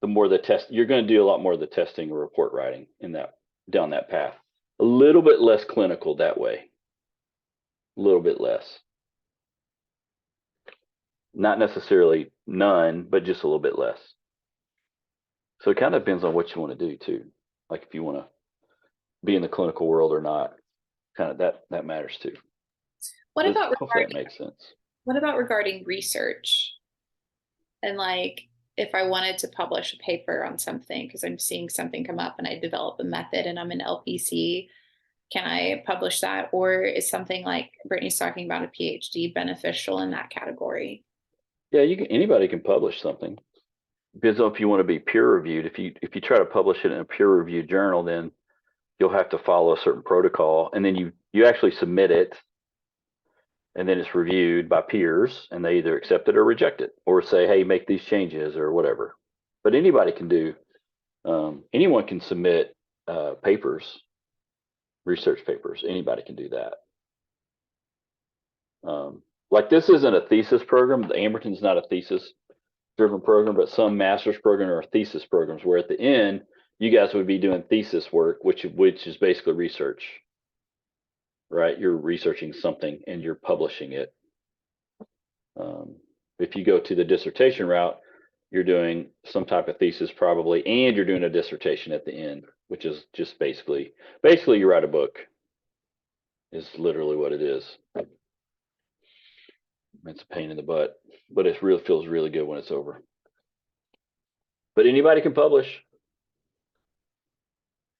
the more the test, you're going to do a lot more of the testing or report writing down that path. A little bit less clinical that way. A little bit less. Not necessarily none, but just a little bit less. So it kind of depends on what you want to do too. Like if you want to be in the clinical world or not, kind of that matters too. What about hopefully that makes sense. What about regarding research? And like, if I wanted to publish a paper on something because I'm seeing something come up and I develop a method and I'm an LPC, can I publish that? Or is something like Brittany's talking about a PhD beneficial in that category? Yeah, anybody can publish something. Depends on if you want to be peer reviewed. If you try to publish it in a peer reviewed journal, then you'll have to follow a certain protocol, and then you actually submit it, and then it's reviewed by peers, and they either accept it or reject it, or say, hey, make these changes or whatever. But anybody can anyone can submit papers, research papers. Anybody can do that. Like this isn't a thesis program. The Amberton's not a thesis driven program, but some master's program are thesis programs where at the end you guys would be doing thesis work, which is basically research, right? You're researching something and you're publishing it. If you go to the dissertation route, you're doing some type of thesis probably, and you're doing a dissertation at the end, which is just basically you write a book is literally what it is. It's a pain in the butt, but it really feels really good when it's over. But anybody can publish.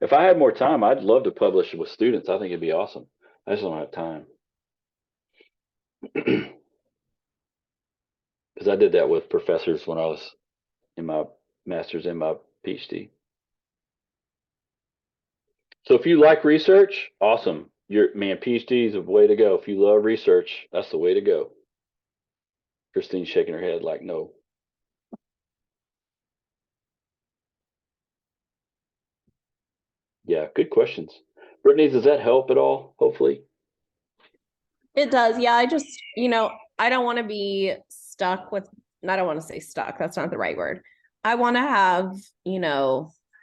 If I had more time, I'd love to publish with students. I think it'd be awesome. I just don't have time. Because I did that with professors when I was in my master's and my PhD. So if you like research, awesome. PhD is a way to go. If you love research, that's the way to go. Christine's shaking her head like, no. Yeah, good questions. Brittany, does that help at all? Hopefully. It does. Yeah. I just, I don't want to be stuck with, I don't want to say stuck. That's not the right word. I want to have,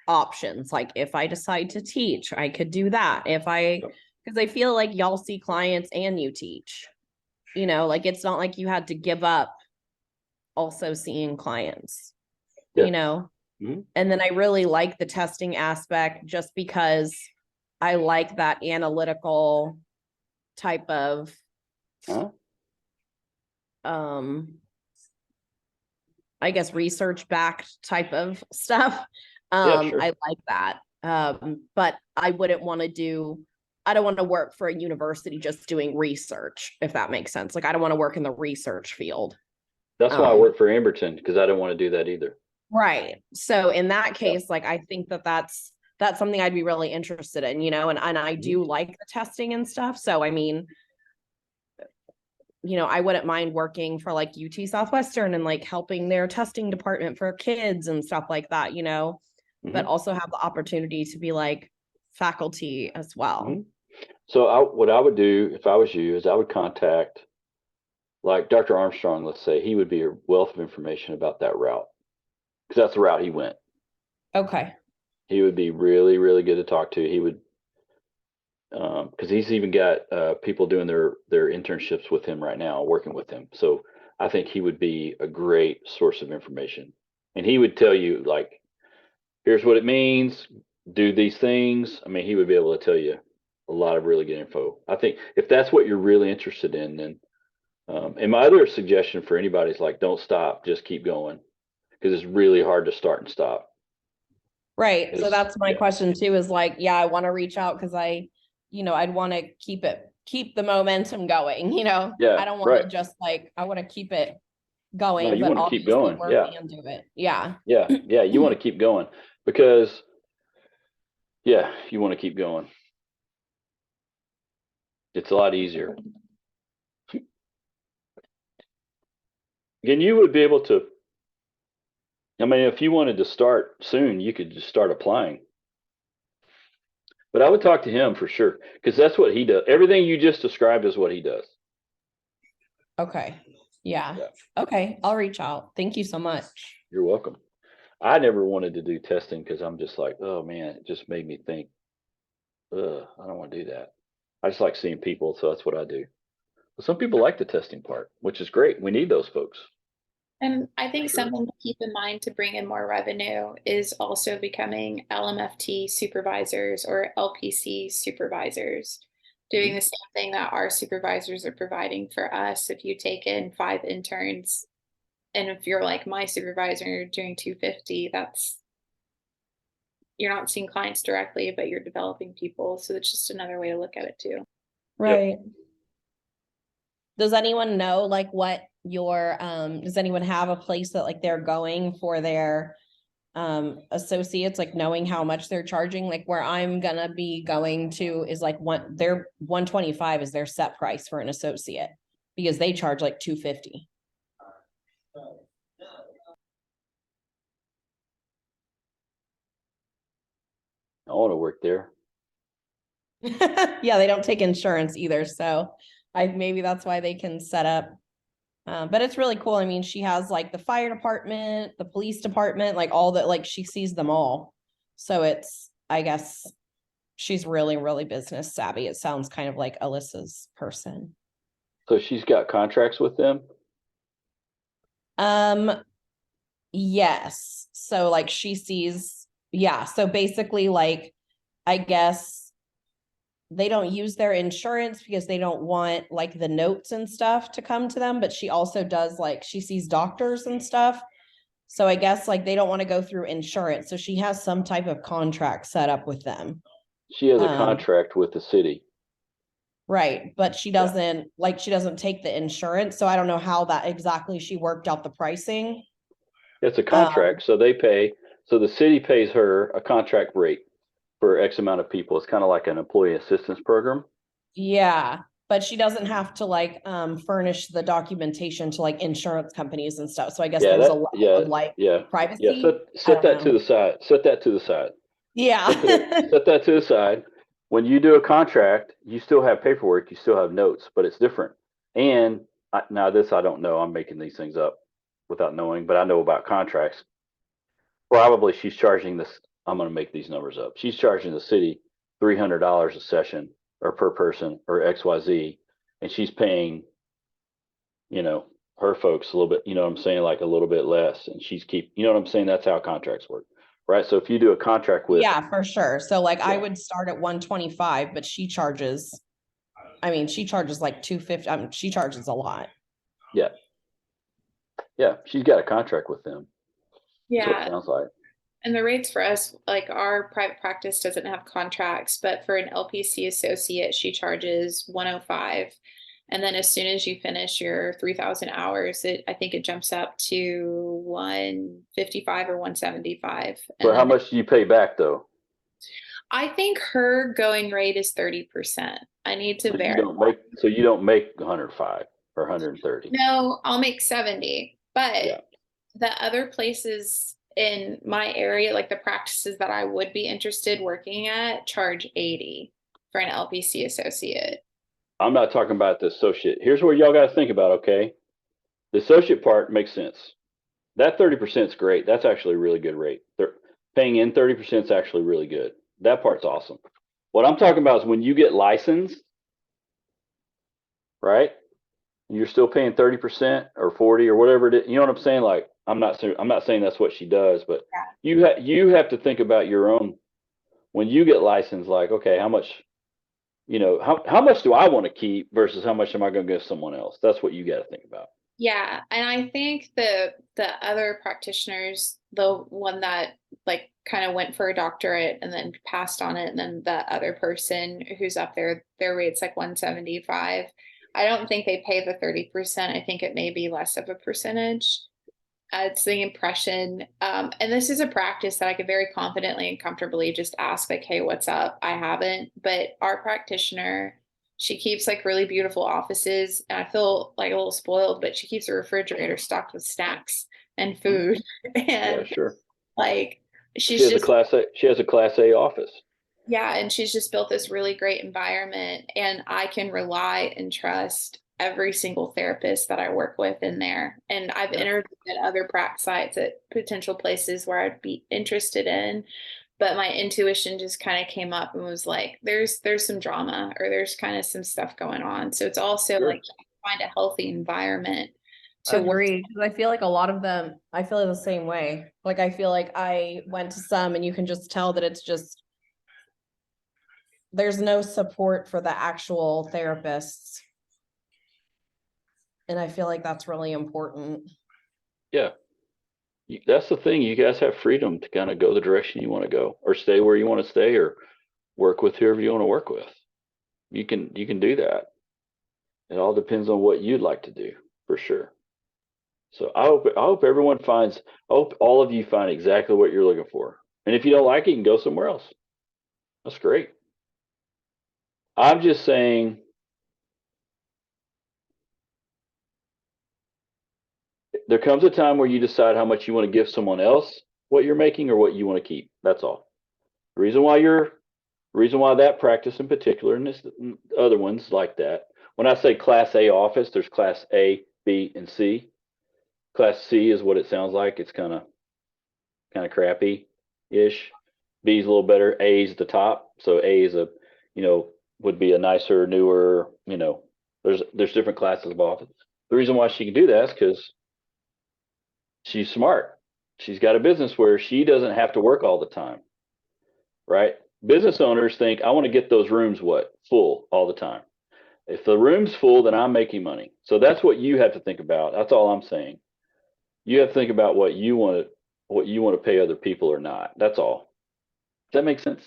options. Like if I decide to teach, I could do that. Because I feel like y'all see clients and you teach, like it's not like you had to give up also seeing clients, Mm-hmm. And then I really like the testing aspect just because I like that analytical type of I guess research backed type of stuff. Sure. I like that. But I don't want to work for a university just doing research, if that makes sense. Like I don't want to work in the research field. That's why I work for Amberton, because I don't want to do that either. Right. So in that case, like I think that's something I'd be really interested in, and I do like the testing and stuff. So I mean, I wouldn't mind working for like UT Southwestern and like helping their testing department for kids and stuff like that, but also have the opportunity to be like faculty as well. Mm-hmm. So what I would do if I was you is I would contact like Dr. Armstrong, let's say. He would be a wealth of information about that route because that's the route he went. Okay. He would be really, really good to talk to. He would, because he's even got people doing their internships with him right now, working with him. So I think he would be a great source of information, and he would tell you like here's what it means, do these things. I mean, he would be able to tell you a lot of really good info. I think if that's what you're really interested in, then, and my other suggestion for anybody is like, don't stop, just keep going. Because it's really hard to start and stop. Right. So that's my yeah. question too, is like, yeah, I want to reach out because I'd want to keep the momentum going, Yeah, I don't want to just like, I want to keep it going, No, you but want to keep obviously going. work Yeah. and do it. Yeah. Yeah. You want to keep going because, yeah, you want to keep going. It's a lot easier. Again, you would be able to, I mean, if you wanted to start soon, you could just start applying. But I would talk to him for sure because that's what he does. Everything you just described is what he does. Okay. Yeah. Yeah. Okay. I'll reach out. Thank you so much. You're welcome. I never wanted to do testing because I'm just like, oh man, it just made me think, I don't want to do that. I just like seeing people, so that's what I do. But some people like the testing part, which is great. We need those folks. And I think Sure. something to keep in mind to bring in more revenue is also becoming LMFT supervisors or LPC supervisors, doing the same thing that our supervisors are providing for us. If you take in 5 interns, and if you're like my supervisor, you're doing 250, you're not seeing clients directly, but you're developing people. So it's just another way to look at it too. Right. Does anyone know like what does anyone have a place that like they're going for their associates, like knowing how much they're charging? Like where I'm gonna be going to is like their 125 is their set price for an associate because they charge like 250. I want to work there. Yeah, they don't take insurance either, so maybe that's why they can set up. But it's really cool. I mean, she has like the fire department, the police department, like all that, like she sees them all. So I guess she's really, really business savvy. It sounds kind of like Alyssa's person. So she's got contracts with them. Yes. So like she sees, yeah. So basically, like, I guess they don't use their insurance because they don't want like the notes and stuff to come to them, but she also does like she sees doctors and stuff. So I guess like they don't want to go through insurance. So she has some type of contract set up with them. She has a contract with the city. Right. But she doesn't she doesn't take the insurance. So I don't know how that exactly she worked out the pricing. It's a contract. So they pay, so the city pays her a contract rate for X amount of people. It's kind of like an employee assistance program. Yeah. But she doesn't have to like furnish the documentation to like insurance companies and stuff. So I guess there's a lot of like privacy. Yeah. Set that to the side. Set that to the side. Yeah. Set that to the side. When you do a contract, you still have paperwork, you still have notes, but it's different. And now this, I don't know. I'm making these things up without knowing, but I know about contracts. Probably she's charging this. I'm going to make these numbers up. She's charging the city $300 a session or per person or XYZ, and she's paying, her folks a little bit, you know what I'm saying, like a little bit less, and you know what I'm saying? That's how contracts work, right? So if you do a contract with, yeah, for sure. So like I would start at 125, but she charges like 250. She charges a lot. Yeah. Yeah. She's got a contract with them. Yeah. That's what it sounds like. And the rates for us, like our private practice doesn't have contracts, but for an LPC associate, she charges 105. And then as soon as you finish your 3,000 hours, I think it jumps up to 155 or 175. But how much do you pay back though? I think her going rate is 30%. I need to verify. So you don't make 105 or 130. No, I'll make 70. But the other places in my area, like the practices that I would be interested working at, charge 80 for an LPC associate. I'm not talking about the associate. Here's where y'all got to think about, okay? The associate part makes sense. That 30% is great. That's actually a really good rate. They're paying in 30% is actually really good. That part's awesome. What I'm talking about is when you get licensed, right? You're still paying 30% or 40 or whatever it is. You know what I'm saying? Like I'm not saying that's what she does, but you have to think about your own when you get licensed. Like, okay, how much, how much do I want to keep versus how much am I going to give someone else? That's what you got to think about. Yeah, and I think the other practitioners, the one that like kind of went for a doctorate and then passed on it, and then the other person who's up there, their rate's like 175. I don't think they pay the 30%. I think it may be less of a percentage. It's the impression. And this is a practice that I could very confidently and comfortably just ask, like, hey, what's up? I haven't, but our practitioner, she keeps like really beautiful offices. And I feel like a little spoiled, but she keeps her refrigerator stocked with snacks and food. Yeah, And sure. like, She she's has a just, class A. She has a class A office. yeah, and she's just built this really great environment. And I can rely and trust every single therapist that I work with in there. And I've Yeah. interviewed at other prac sites at potential places where I'd be interested in, but my intuition just kind of came up and was like, there's some drama or there's kind of some stuff going on. So it's also Sure. like find a healthy environment to work. Agree. 'Cause I feel like a lot of them, I feel the same way. Like I feel like I went to some and you can just tell that it's just there's no support for the actual therapists. And I feel like that's really important. Yeah. That's the thing. You guys have freedom to kind of go the direction you want to go, or stay where you want to stay, or work with whoever you want to work with. You can do that. It all depends on what you'd like to do, for sure. So I hope everyone finds. I hope all of you find exactly what you're looking for. And if you don't like it, you can go somewhere else. That's great. I'm just saying, there comes a time where you decide how much you want to give someone else what you're making or what you want to keep. That's all. The reason why that practice in particular, and this other ones like that. When I say class A office, there's class A, B, and C. Class C is what it sounds like. It's kind of crappy-ish. B is a little better. A is the top. So A is would be a nicer, newer, there's different classes of office. The reason why she can do that is because she's smart. She's got a business where she doesn't have to work all the time, right? Business owners think, I want to get those rooms full all the time. If the room's full, then I'm making money. So that's what you have to think about. That's all I'm saying. You have to think about what you want to pay other people or not. That's all. Does that make sense?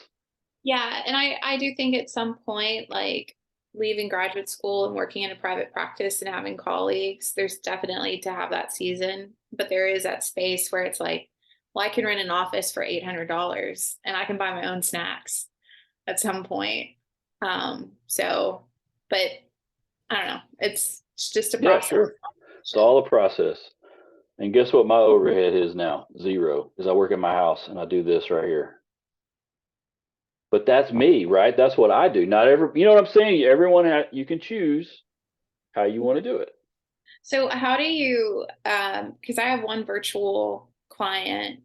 Yeah, and I do think at some point, like leaving graduate school and working in a private practice and having colleagues, there's definitely to have that season, but there is that space where it's like, well, I can rent an office for $800 and I can buy my own snacks at some point. So, but I don't know. It's just a Yeah, process. sure. It's all a process. And guess what my overhead is now? 0, because I work in my house and I do this right here. But that's me, right? That's what I do. Not every, you know what I'm saying? Everyone, you can choose how you want to do it. So how do you, because I have one virtual client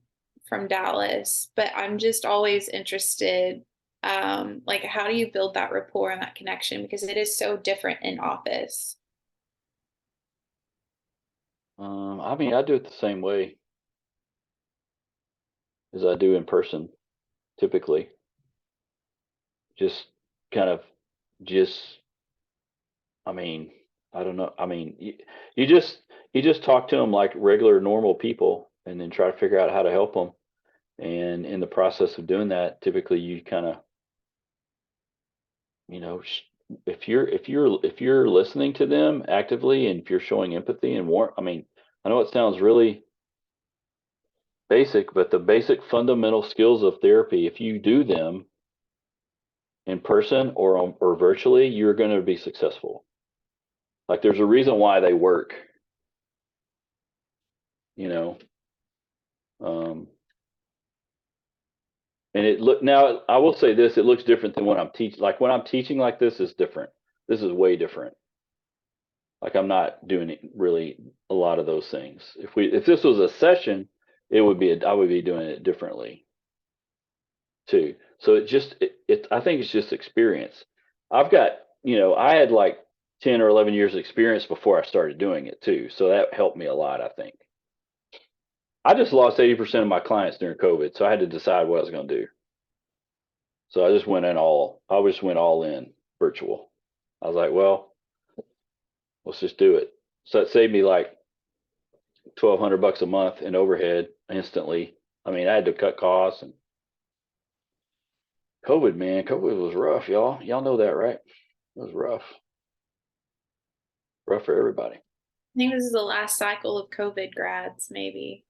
from Dallas, but I'm just always interested, like how do you build that rapport and that connection? Because it is so different in office. I mean, I do it the same way as I do in person, typically. Just kind of, just, I mean, I don't know. I mean, you just talk to them like regular, normal people, and then try to figure out how to help them. And in the process of doing that, typically you kind of, if you're listening to them actively, and if you're showing empathy and warmth, I mean, I know it sounds really basic, but the basic fundamental skills of therapy, if you do them in person or virtually, you're going to be successful. Like there's a reason why they work, you know. And now I will say this, it looks different than when I'm teaching. Like when I'm teaching like this is different. This is way different. Like I'm not doing really a lot of those things. If this was a session, I would be doing it differently too. So I think it's just experience. I've got, I had like 10 or 11 years experience before I started doing it too. So that helped me a lot, I think. I just lost 80% of my clients during COVID, so I had to decide what I was going to do. So I just went all in virtual. I was like, well, let's just do it. So it saved me like $1,200 a month in overhead instantly. I mean, I had to cut costs and COVID, man, COVID was rough, y'all. Y'all know that, right? It was rough. Rough for everybody. I think this is the last cycle of COVID grads, maybe.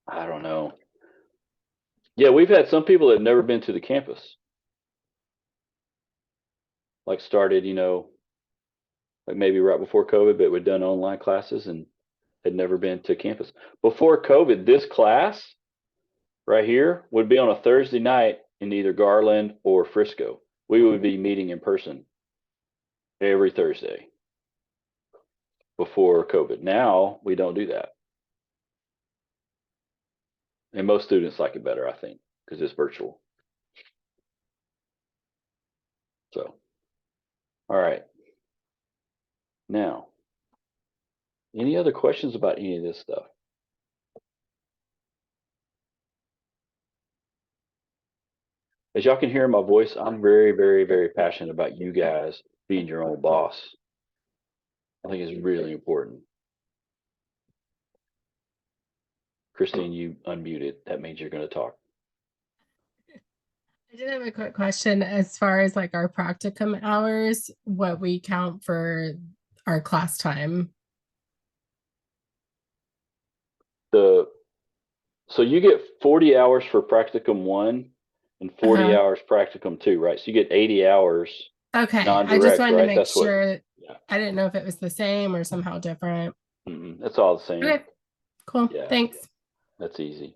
I don't know. Yeah, we've had some people that have never been to the campus. Like started, like maybe right before COVID, but we'd done online classes and had never been to campus. Before COVID, this class right here would be on a Thursday night in either Garland or Frisco. We would be meeting in person every Thursday before COVID. Now we don't do that. And most students like it better, I think, because it's virtual. So, all right. Now, any other questions about any of this stuff? As y'all can hear in my voice, I'm very, very, very passionate about you guys being your own boss. I think it's really important. Christine, you unmuted. That means you're going to talk. I did have a quick question as far as like our practicum hours, what we count for our class time. So you get 40 hours for practicum 1 and 40 Uh-huh. hours practicum 2, right? So you get 80 hours Okay, I just non-direct, wanted to right? make That's what, sure. yeah. I didn't know if it was the same or somehow different. That's all the same. Okay, cool. Yeah. Thanks. That's easy.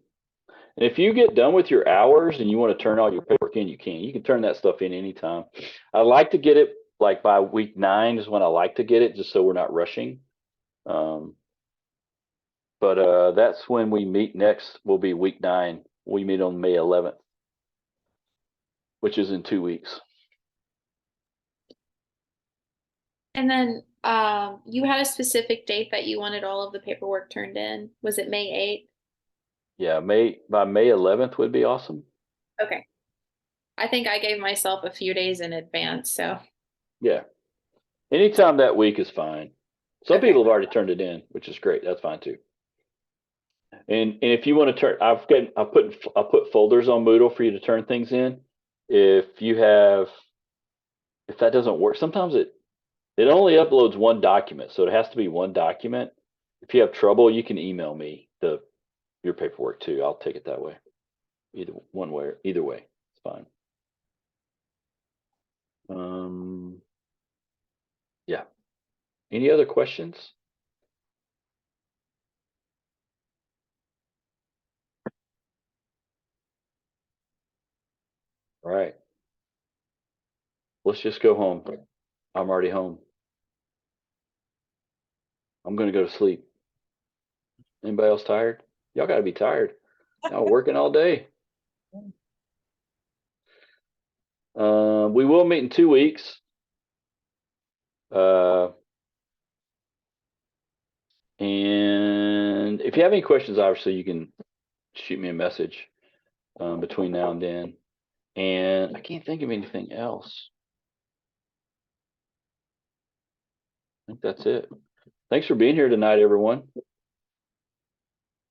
And if you get done with your hours and you want to turn all your paperwork in, you can. You can turn that stuff in anytime. I like to get it like by week 9 is when I like to get it, just so we're not rushing. But that's when we meet next. Will be week 9. We meet on May 11th, which is in 2 weeks. And then you had a specific date that you wanted all of the paperwork turned in. Was it May 8th? Yeah, by May 11th would be awesome. Okay. I think I gave myself a few days in advance, so. Yeah. Anytime that week is fine. Some Okay. people have already turned it in, which is great. That's fine too. And if you want to turn, I put folders on Moodle for you to turn things in. If that doesn't work, sometimes it only uploads one document, so it has to be one document. If you have trouble, you can email me your paperwork too. I'll take it that way. Either way, it's fine. Yeah. Any other questions? All right. Let's just go home. I'm already home. I'm going to go to sleep. Anybody else tired? Y'all got to be tired. Y'all working all day. We will meet in 2 weeks. And if you have any questions, obviously you can shoot me a message between now and then. And I can't think of anything else. I think that's it. Thanks for being here tonight, everyone.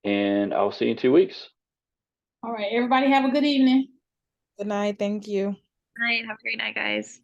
And I'll see you in 2 weeks. All right, everybody have a good evening. Good night. Thank you. All right. Have a great night, guys.